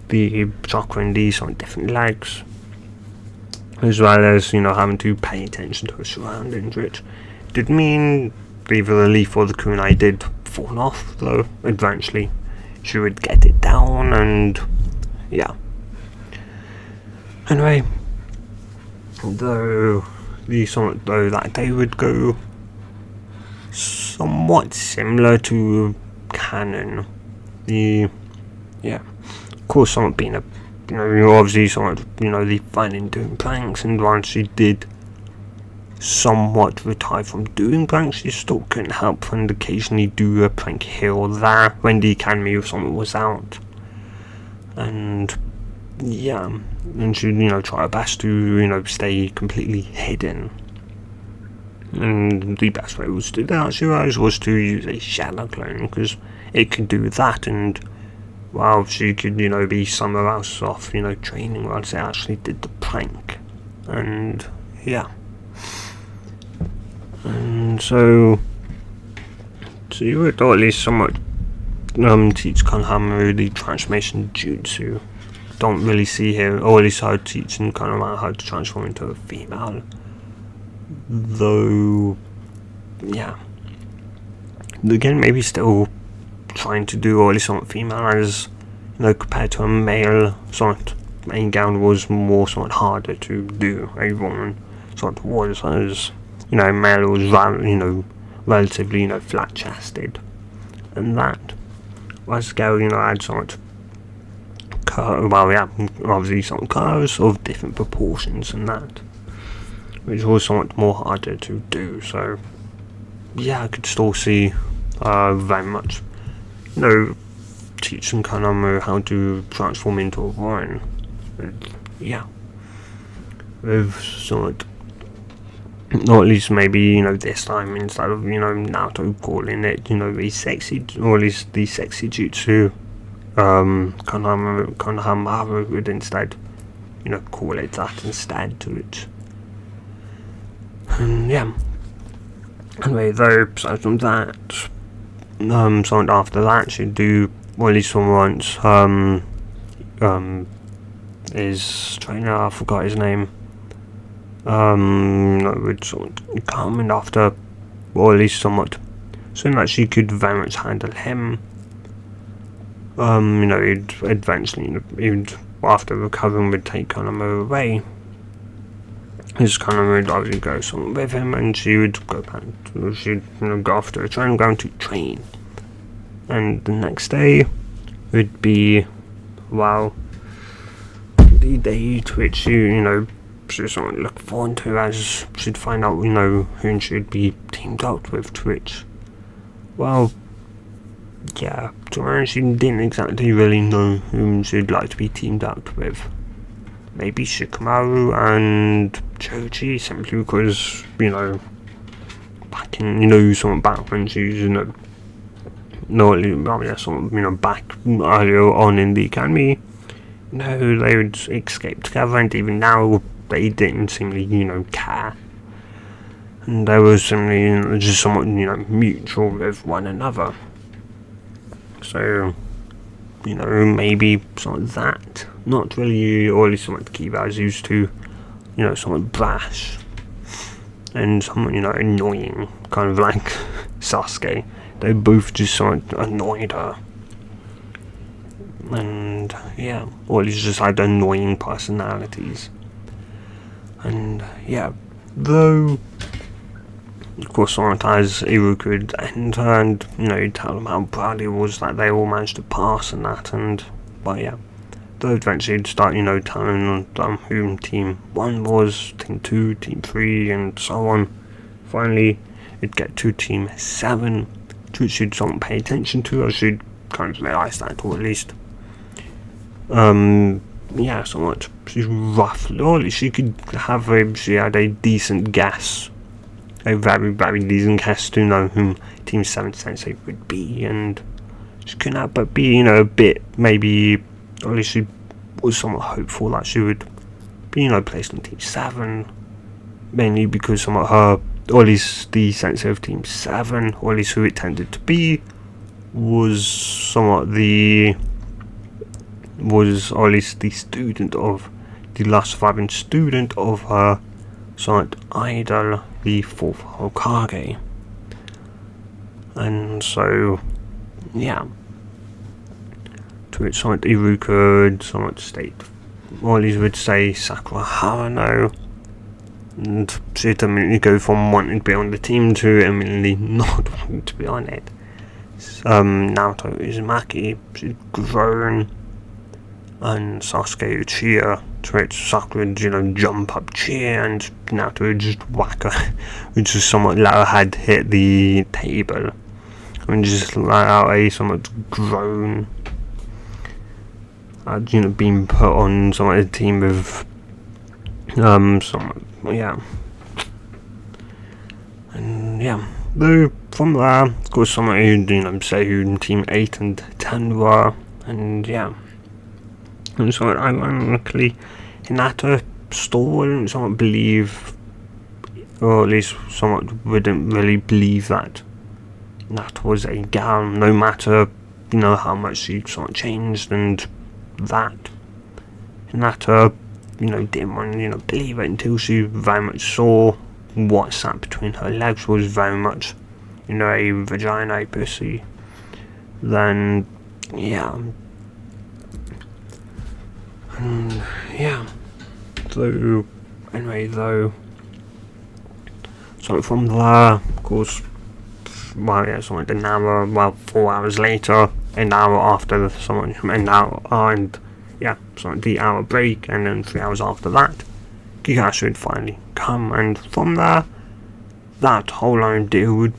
the chakra in these on different legs, as well as, having to pay attention to her surroundings, which did mean either the leaf or the kunai did fall off, though eventually she would get it down, and yeah. Anyway, though that day would go somewhat similar to canon. Of course, somewhat being a, obviously somewhat, the fun in doing pranks, and once she did somewhat retire from doing pranks, she still couldn't help and occasionally do a prank here or there when the Academy or something was out. And yeah, and she'd, try her best to, stay completely hidden. And the best way was to do that, she realised, was to use a shadow clone, because it could do that, and while she could, be somewhere else off, training whilst it actually did the prank. And yeah. And so you would, or at least somewhat, teach Konohamaru the transformation jutsu. Don't really see here, or at least how to teach Konohamaru how to transform into a female. Though, yeah. Again, maybe still trying to do, or at least somewhat female, as, compared to a male, somewhat main gown was more somewhat harder to do. A woman sort was, as, male was, relatively, flat-chested. And that, whereas girl, had somewhat, obviously some curves of different proportions and that, which was somewhat more harder to do. So yeah, I could still see very much, teaching Konohamaru how to transform into a woman. Yeah, with somewhat or at least maybe, you know, this time instead of, you know, Naruto calling it, you know, the sexy, or at least the sexy jutsu, Konohamaru would instead, you know, call it that instead to it. And yeah. Anyway, though, aside from that, something after that should do, or at least once, his trainer, I forgot his name, would sort of come in after, or at least somewhat, so that she could very much handle him. You know, he'd eventually, he'd, after recovering, would take Konohamaru away. His Konohamaru would obviously go somewhere with him, and she would go back, she'd, you know, go off to a training ground to train. And the next day would be, well, the day to which you know, she's something to look forward to, as she'd find out, you know, who she'd be teamed up with, to which, well, yeah, to her, she didn't exactly really know whom she'd like to be teamed up with. Maybe Shikamaru and Choji, simply because, you know, back in, you know, somewhat back when she was, you know, back earlier on in the academy, no, they would escape together, and even now they didn't seemingly, you know, care. And they were simply, you know, just somewhat, you know, mutual with one another. So, you know, maybe something like that. Not really, or at least something to keep as used to, you know, somewhat brash. And somewhat, you know, annoying, kind of like Sasuke. They both just somewhat annoyed her. And yeah, or at least just had annoying personalities. And yeah, though, of course, sometimes Iruka would enter and, you know, tell them how proud he was that they all managed to pass and that, and, but yeah, though eventually he'd start, you know, telling them who Team 1 was, Team 2, Team 3, and so on. Finally, it'd get to Team 7, which she'd somewhat pay attention to, or she'd kind of realise that, or at least, yeah, somewhat, she's roughly, or at least she could have she had a decent guess, a very, very decent guess to know whom Team 7 Sensei would be, and she couldn't help but be, you know, a bit, maybe, or at least she was somewhat hopeful that she would be, you know, placed on Team 7, mainly because somewhat her, or at least the Sensei of Team 7, or at least who it tended to be, was somewhat the, or at least the student of, the last surviving student of her somewhat idol, the 4th Hokage. And so, yeah, to which somewhat Iruka would somewhat state, or at least would say Sakura Harano, and she'd immediately go from wanting to be on the team to immediately not wanting to be on it. Naruto Uzumaki, she'd grown, and Sasuke would cheer, to which Sakura would, you know, jump up, cheer, and Naruto would just whack her, which is somewhat let her head hit the table, and just let out a somewhat groan, you know, being put on somewhat a team with, somewhat, yeah. And yeah, though from there, of course, somewhat, you know, say who Team 8 and 10 were, and yeah. And so, ironically, Hinata still wouldn't somewhat believe, or at least somewhat wouldn't really believe that that was a girl, no matter, you know, how much she somewhat changed, and that Hinata, you know, didn't want to, you know, believe it until she very much saw what sat between her legs was very much, you know, a vagina, a pussy. Then, yeah. And, yeah. So, anyway, though, so from there, of course, well, yeah, so like an hour, well, 4 hours later, an hour after someone, an hour, and, yeah, so the hour break, and then 3 hours after that, Kakashi would finally come, and from there, that whole idea would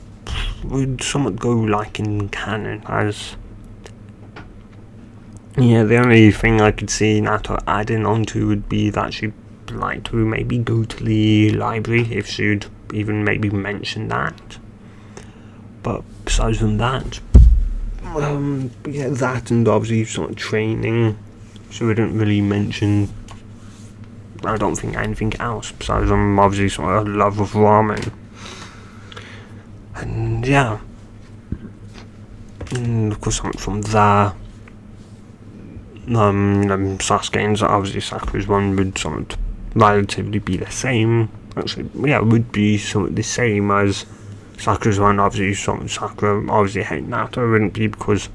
somewhat go like in canon, as, yeah, the only thing I could see Naruto adding onto would be that she like to maybe go to the library if she'd even maybe mention that. But besides from that, yeah, that and obviously sort of training, she wouldn't really mention, I don't think, anything else besides obviously sort of love of ramen. And yeah, and of course from there, Sasuke's obviously Sakura's one would sort of relatively be the same. Actually, yeah, it would be sort of the same as Sakura's one. Obviously, sort of Sakura obviously hate Naruto. It wouldn't be because,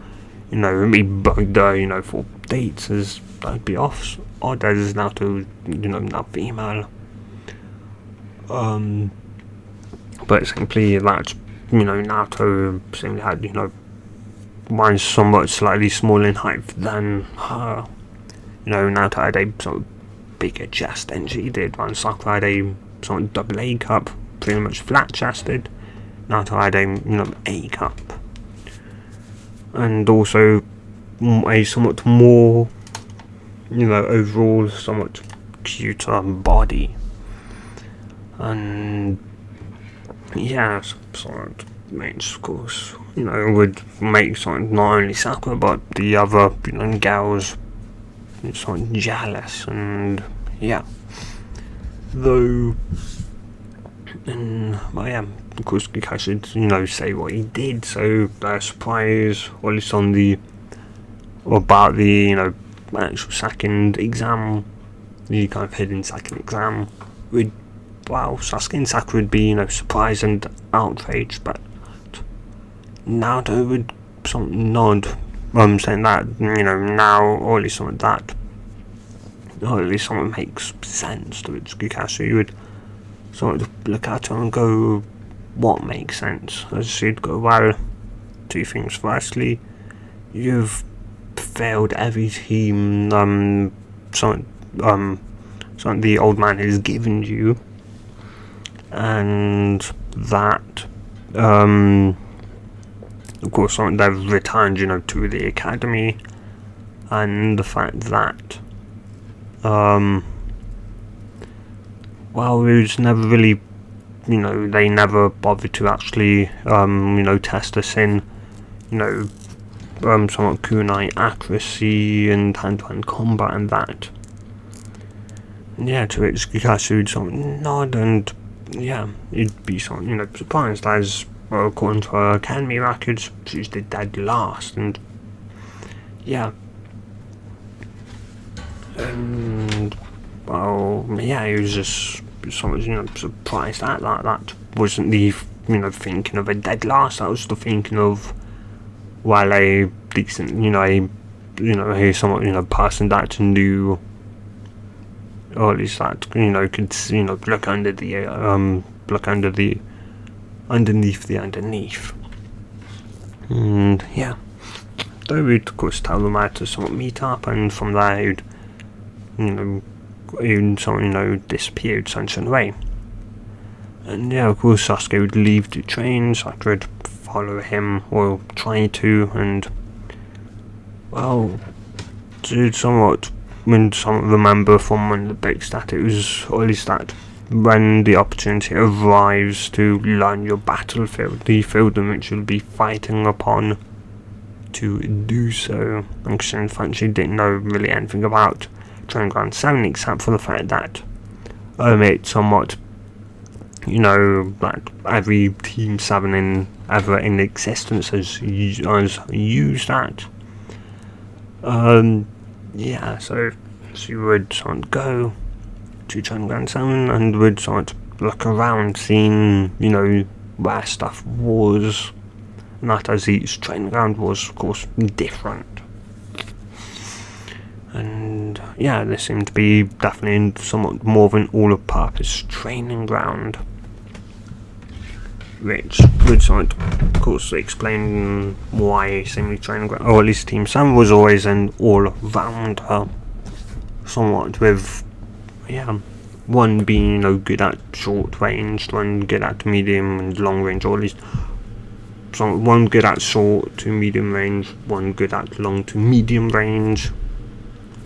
it would be bugged there, for dates, as that'd be off. Or there's Naruto, not female. But simply that, Naruto simply had, mine's somewhat slightly smaller in height than her. Naruto had a sort of bigger chest than she did, while Sakura had a sort of double A cup, pretty much flat chested. Naruto had a, A cup. And also a somewhat more, overall somewhat cuter body. And yeah, sort of makes, of course, would make sort of not only Sakura but the other, gals sort of jealous. And yeah, though, and well, yeah, of course Kakashi should, say what he did, so they're surprised, or at least on the, about the, actual second exam, the kind of hidden second exam, would, well, Sasuke and Sakura would be, surprised and outraged, but Naruto would sort of nod, saying that, now, or at least some of that, or at least something makes sense to which Kakashi would sort of look at her and go, what makes sense? As she'd go, well, two things. Firstly, you've failed every team, something the old man has given you, and that, of course, they've returned, to the academy, and the fact that, well, it was never really, they never bothered to actually, test us in, somewhat kunai accuracy and hand-to-hand combat and that. And yeah, to which Kakashi would sort of nod, and yeah, he'd be sort of, surprised, as, well, according to her academy records, she was the dead last, and yeah. And, well, yeah, he was just sort of, surprised at that. That wasn't the, thinking of a dead last, that was the thinking of, well, a decent, a somewhat, person that knew, or at least that, could, look under the, underneath the underneath. And yeah, they would, of course, tell them how to somewhat meet up, and from there he'd, disappeared sunshine away. And yeah, of course, Sasuke would leave to train, Sakura would follow him, or try to, and, well, to somewhat remember from one of the books that it was, or at least that, when the opportunity arrives to learn your battlefield, the field in which you'll be fighting upon, to do so. And in fact, she didn't know really anything about Training Ground 7 except for the fact that it's somewhat, like every Team 7 ever in existence has used that. Yeah, so she would sort of go to Training Ground 7 and would sort of look around, seeing, where stuff was, and that as each training ground was, of course, different. And yeah, this seemed to be definitely somewhat more of an all-purpose training ground, which would sort of course, explain why seemingly training ground, or at least Team 7 was always an all-rounder, somewhat, with, one being, good at short range, one good at medium and long range, or at least one good at short to medium range, one good at long to medium range,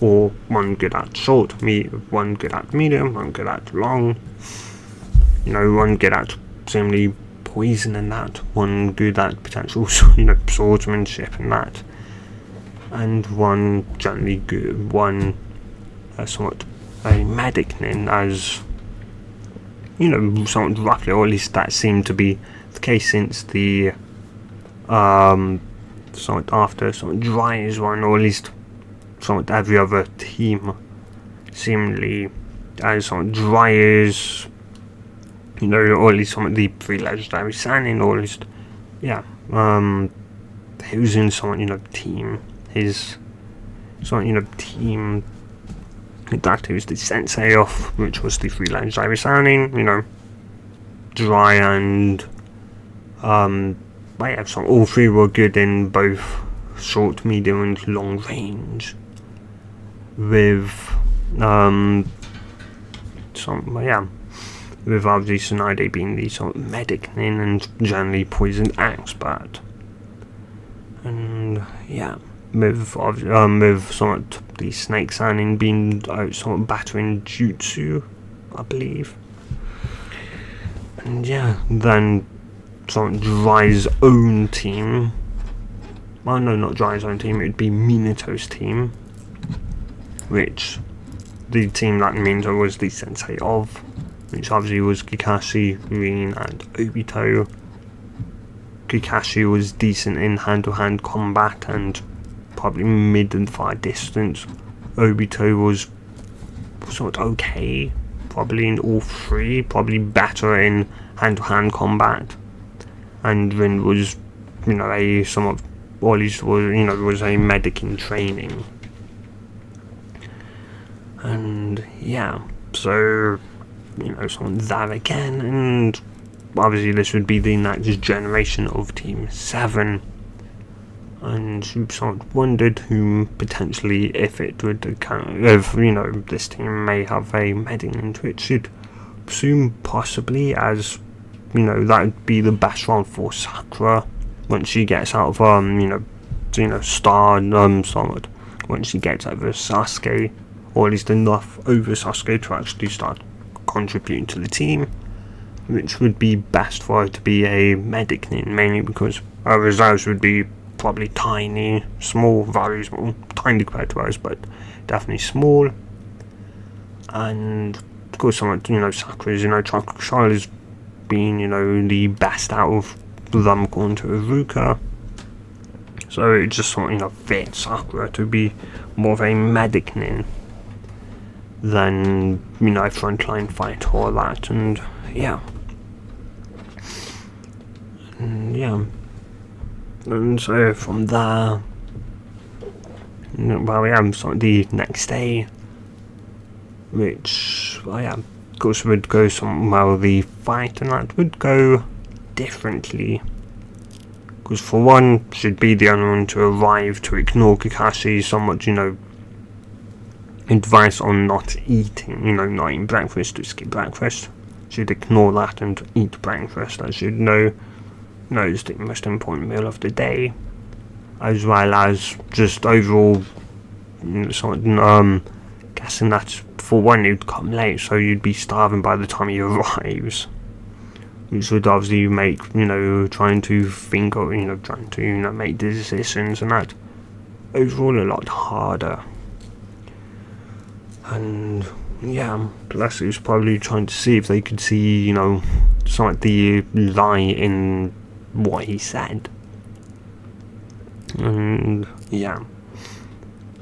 or one good at short, one good at medium, one good at long, one good at seemingly poison and that, one good at potential, swordsmanship and that, and one generally good, one somewhat a medic as, somewhat roughly, or at least that seemed to be the case since the somewhat after somewhat Dry's one, or at least somewhat every other team seemingly as somewhat Dry's, or at least somewhat the 3 legendary Sanin, or at least he was in somewhat team, his somewhat team that he was the sensei of, which was the 3 legendary Sanin, Dry and all 3 were good in both short, medium and long range, with with obviously Tsunade being the sort of medic and generally poisoned expert, and with somewhat the Snake Sanin being somewhat battering Jutsu, I believe, and then somewhat Dry's own team. Well, no, not Dry's own team. It would be Minato's team, which the team that Minato was the sensei of, which obviously was Kakashi, Rin, and Obito. Kakashi was decent in hand-to-hand combat and probably mid and far distance. Obito was sort of okay, probably in all 3, probably better in hand-to-hand combat. And Rin was, a somewhat, or at least was a medic in training. And so something that again, and obviously this would be the next generation of Team 7, and somewhat wondered whom potentially, if it would this team may have a medic into it, should presume possibly as that would be the best round for Sakura once she gets out of Star Solid, once she gets over Sasuke, or at least enough over Sasuke to actually start contributing to the team, which would be best for her to be a medic, mainly because her reserves would be probably tiny, small, very small, tiny compared to hers, but definitely small. And of course, Sakura's, Child has been, the best out of them according to Iruka. So it just fits Sakura to be more of a medic than, a frontline fight or that, and and so from there, we have the next day, which, of course would go the fight and that would go differently, because for one, should be the only one to arrive to ignore Kakashi's somewhat, advice on not eating, not eating breakfast, to skip breakfast. Should ignore that and eat breakfast, as should know it's the most important meal of the day, as well as just overall, guessing that for one you'd come late, so you'd be starving by the time he arrives, which would obviously make, trying to think of, trying to, make decisions and that overall a lot harder. And plus he was probably trying to see if they could see, somewhat the lie in what he said. And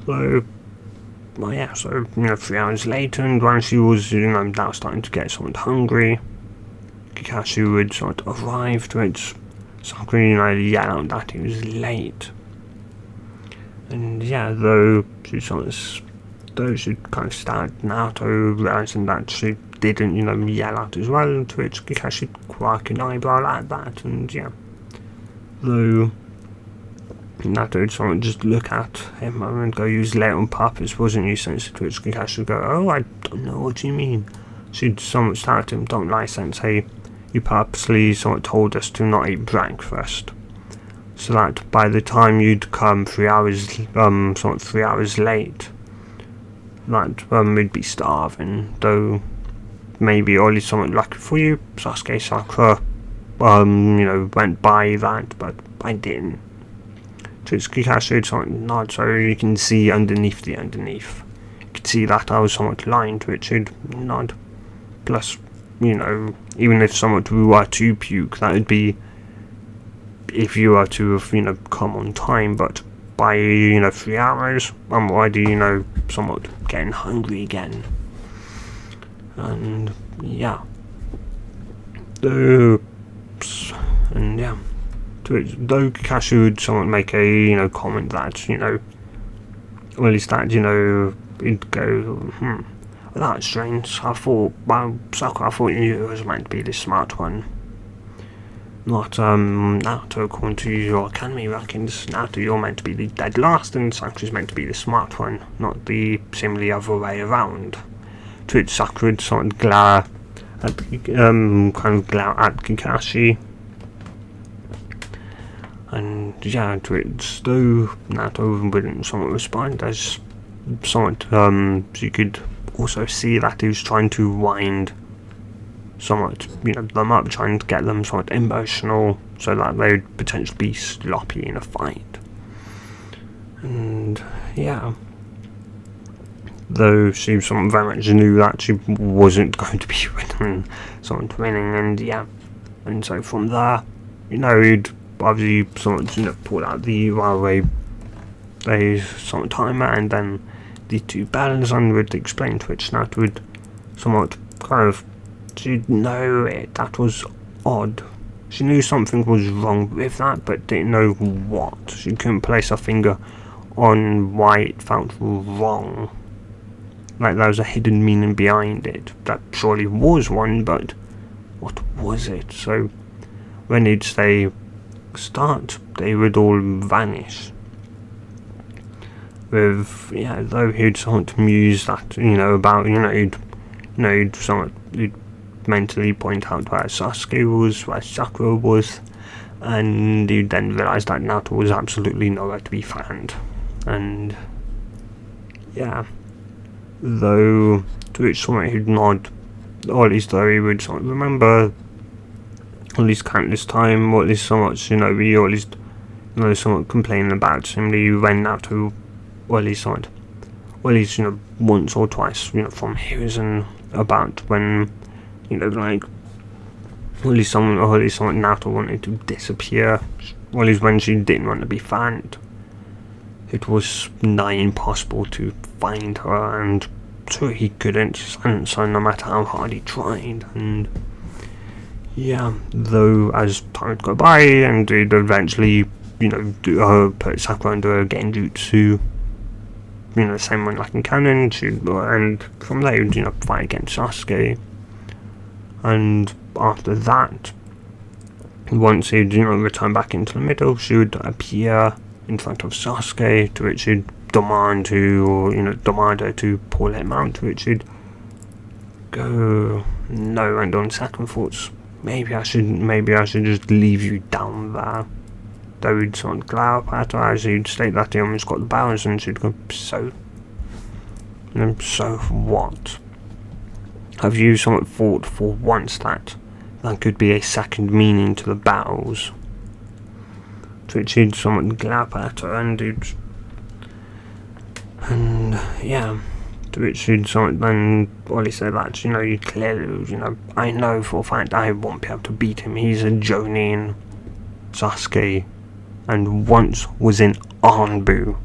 so 3 hours later, and when she was, now starting to get somewhat hungry, Kakashi would sort of arrive to it. Sakura, yell out that he was late. And though she kind of started Naruto realizing that she didn't, yell out as well, to which Kakashi quirked an eyebrow like that, and though Naruto would sort of just look at him and go, "You was late on purpose, wasn't you?" Sensei, to which Kakashi would go, "Oh, I don't know what you mean." She'd somewhat start to him, "Don't lie, Sensei, you purposely somewhat told us to not eat breakfast, so that by the time you'd come 3 hours late, that would be starving, though maybe only something lucky for you, Sasuke Sakura, went by that, but I didn't. So it's Kakashi something nod, so you can see underneath. You can see that I was somewhat lying to it, should nod. Plus, even if someone were to puke, that would be if you were to have, come on time, but by, 3 hours, I'm already, somewhat getting hungry again. And, yeah. Though Kakashi would somewhat make a, comment that, or at least that, it'd go, well, that's strange. Sakura, I thought you was meant to be the smart one. Not, Naruto, according to your academy rankings, Naruto, you're meant to be the dead last, and Sakura's meant to be the smart one, not the seemingly other way around. To which Sakura would sort of glare at, Kakashi. And, yeah, to which, though Naruto wouldn't somewhat respond, as somewhat, you could also see that he was trying to wind somewhat, them up, trying to get them somewhat emotional so that they would potentially be sloppy in a fight. And yeah, though she somewhat very much knew that she wasn't going to be winning, and yeah, and so from there, he'd obviously somewhat pull out the railway somewhat timer, and then the two battles, and would explain to which Nat would somewhat she'd know it. That was odd. She knew something was wrong with that, but didn't know what. She couldn't place her finger on why it felt wrong. Like there was a hidden meaning behind it. That surely was one, but what was it? So when he'd say start, they would all vanish. With though he'd somewhat muse that about he'd mentally point out where Sasuke was, where Sakura was, and he'd then realise that Naruto was absolutely nowhere to be found. And yeah, though to which someone he'd nod, or at least though he would sort of remember at least countless time, or at least so much, or at least somewhat complaining about simply when Naruto, or at least somewhat, or at least once or twice, from hearing about when like, or at least someone Naruto wanted to disappear, or at least when she didn't want to be found. It was nigh impossible to find her, and so he couldn't, so no matter how hard he tried. And yeah, though as time would go by, and he'd eventually, put Sakura under a genjutsu, the same one like in canon, and from there he'd, fight against Sasuke. And after that, once he'd, return back into the middle, she would appear in front of Sasuke, to which he'd demand her to pull him out, to which he'd go, no, and on second thoughts, maybe I should just leave you down there. Though he'd sort of glare at her as he'd state that he almost got the balance, and she'd go, so what? Have you somewhat thought for once that could be a second meaning to the battles? To which he'd somewhat glare at her, and yeah, to which he'd somewhat then only say that, you clearly, I know for a fact I won't be able to beat him. He's a Jonin Sasuke, and once was in Anbu.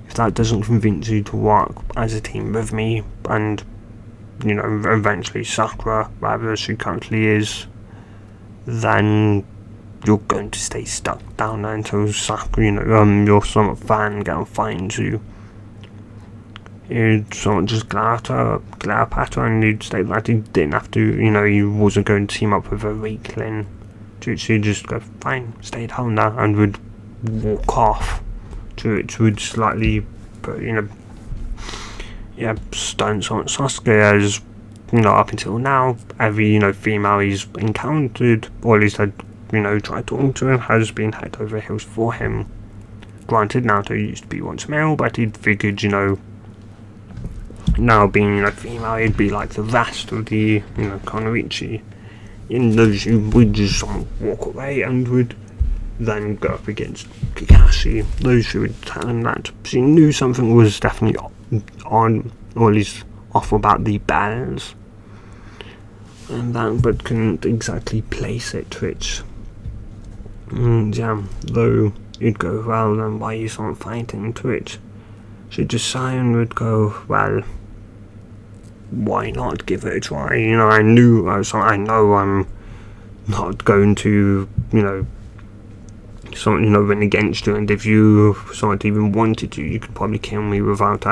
If that doesn't convince you to work as a team with me, and eventually Sakura, rather as she currently is, then you're going to stay stuck down there until Sakura, your somewhat fan girl finds you. He'd sort of just glare at her, and he'd state that he didn't have to, he wasn't going to team up with a weakling. She'd just go, fine, stay at home now, and would walk off. To which would slightly, stun Sasuke, as, up until now, every, female he's encountered, or at least had, tried talking to him, has been head over heels for him. Granted, Naruto used to be once male, but he'd figured, now being, you know, female, it'd be like the rest of the, you know, Konoichi. In those who would just walk away and would then go up against Kakashi. Those who would tell him that she knew something was definitely on, or at least off about the bells, and that, but couldn't exactly place it, which, yeah, though it'd go, well, then why you aren't fighting, to which she'd just sigh and would go, well, why not give it a try? You know, I know I'm not going to, you know, win against you, and if you even wanted to, you could probably kill me without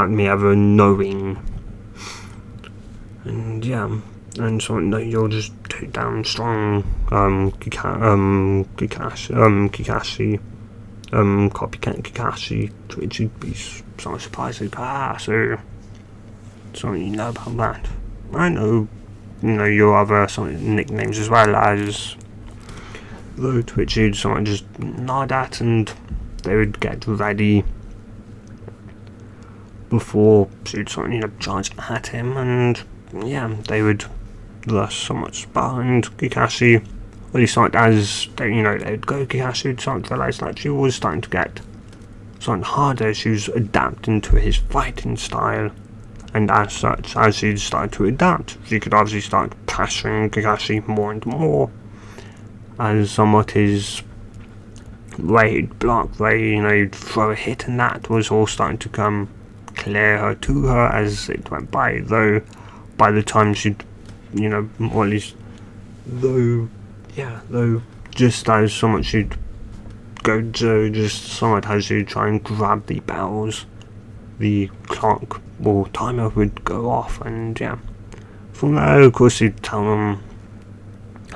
me ever knowing. And yeah, and so no, you'll just take down strong Kakashi, copycat Kakashi, to which you'd be so surprised, like, so you know about that. I know, you know, your other nicknames as well, as though, to which you'd just nod at, and they would get ready before she'd charge at him, and yeah, they would thus somewhat spar, and Kakashi, well, he started, as they, they'd go, Kakashi would start to realise that she was starting to get something harder. She was adapting to his fighting style, and as such, as she started to adapt, she could obviously start pressuring Kakashi more and more, as somewhat his way he'd block, way, he'd throw a hit, and that was all starting to come clearer to her as it went by, though by the time she'd, or at least, though just as somewhat she'd go to, just somewhat as she'd try and grab the bells, the clock or timer would go off, and yeah, from there, of course, he'd tell them,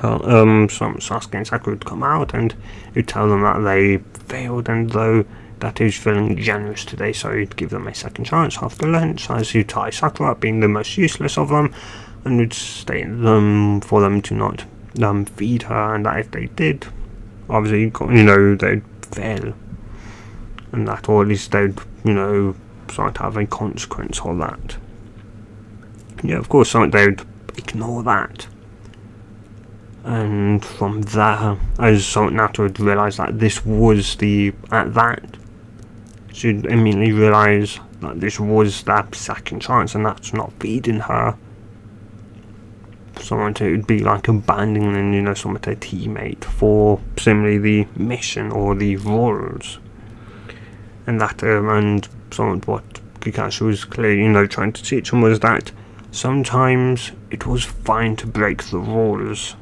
some Sasuke and Sakura would come out, and he'd tell them that they failed, and though that he was feeling generous today, so he'd give them a second chance after lunch, as he'd tie Sakura up, being the most useless of them, and would state them for them to not feed her, and that if they did, obviously, they'd fail, and that, or at least they'd, start to have a consequence for that. Yeah, of course, they'd ignore that. And from there, as Naruto would realise that this was she'd immediately realise that this was that second chance, and that's not feeding her. Someone to, it would be like abandoning, someone to a teammate for similarly the mission or the rules. And that, and somewhat what Kakashi was clearly, trying to teach him was that sometimes it was fine to break the rules.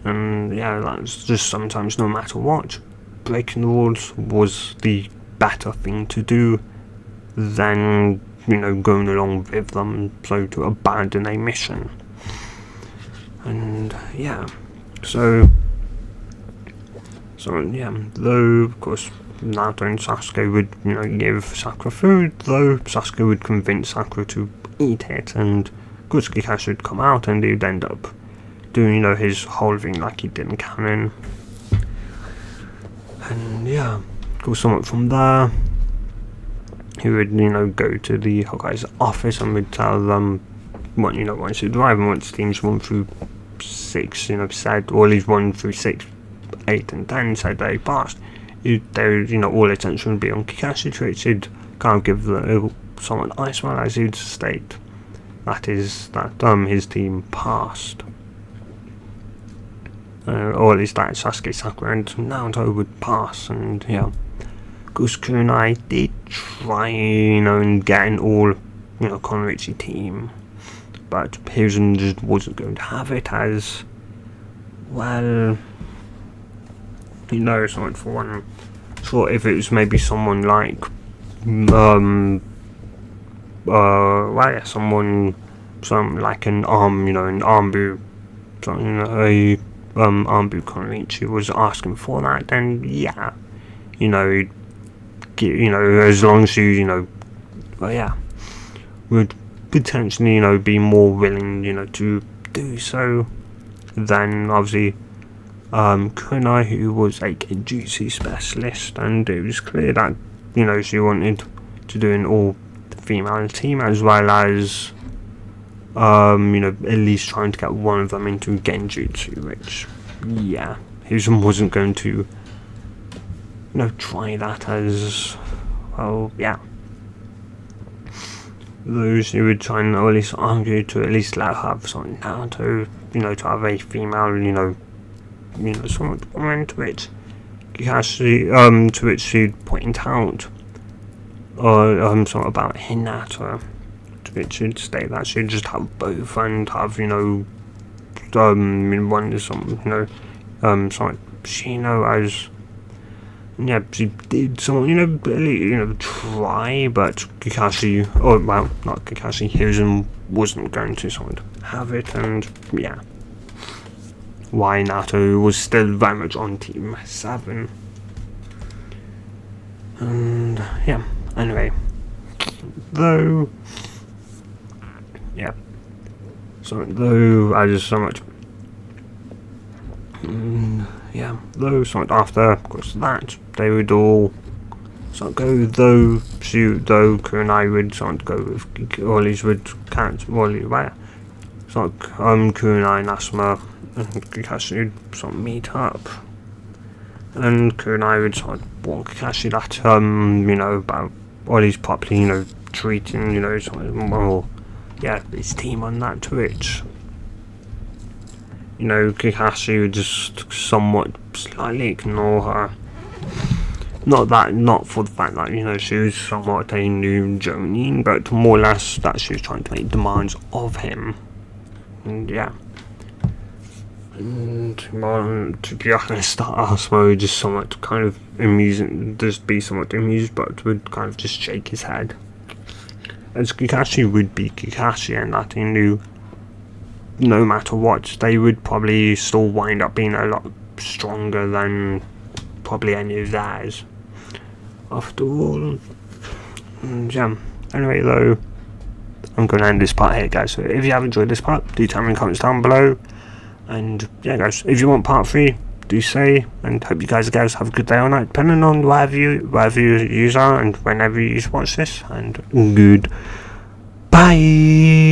And yeah, that's just sometimes, no matter what, breaking the rules was the better thing to do than, going along with them, so to abandon a mission. And yeah, so yeah, though of course Naruto and Sasuke would, give Sakura food, though Sasuke would convince Sakura to eat it, and of course Kakashi would come out, and he would end up doing, his whole thing like he did in canon. And yeah, of course, somewhat from there, he would, go to the Hokage's office and would tell them what, once he'd arrive, and once teams 1 through 6, said, or at least 1 through 6, 8 and 10 said they passed, they would, all attention would be on Kakashi, to which he'd kind of give the somewhat ice smile, as he'd state that his team passed. Or at least that Sasuke, Sakura, and Naruto would pass, and yeah, Kunai did try, and get an all, Konoichi team, but Hiruzen just wasn't going to have it, as, well, someone for one, so if it was maybe someone like, some like an Armbu, something, Armbu Konoichi was asking for that, then yeah, as long as you, would potentially, be more willing, to do so, then obviously, Kunai, who was a Genjutsu specialist, and it was clear that, she wanted to do an all-female team, as well as at least trying to get one of them into Genjutsu, which, yeah, Hiruzen wasn't going to, try that as, well, yeah. Those who would try and at least argue to at least let her have something Naruto, to have a female, somewhat woman, to which Kakashi, to which she'd point out, something about Hinata, to which she'd state that she'd just have both and have, one is something, something Shino as, yeah, she did something, barely, try, but Kakashi, not Kakashi, Hiruzen wasn't going to sort of have it, and, yeah. Why Naruto was still very much on Team 7. And, yeah, anyway. Though, yeah. So, though, I just so much. Yeah, though, somewhat after, of course, that, they would all sort of go, though, Kunai would sort of go with, or at least would count, where, sort of, Kunai, Nasuma, and Kakashi would sort of meet up, and Kunai would sort of warn Kakashi that, about, or at least properly, treating, sort of more, yeah, his team on that, to which, Kakashi would just somewhat slightly ignore her. Not for the fact that, she was somewhat a new Jonin, but more or less that she was trying to make demands of him. And yeah. And to be honest, Asuma would just somewhat kind of amusing, just be somewhat amused, but would kind of just shake his head. As Kakashi would be Kakashi, and that he knew no matter what, they would probably still wind up being a lot stronger than probably any of theirs. After all, and yeah. Anyway, though, I'm going to end this part here, guys. So if you have enjoyed this part, do tell me in the comments down below. And yeah, guys, if you want part 3, do say. And hope you guys have a good day or night, depending on wherever you are and whenever you watch this. And good bye.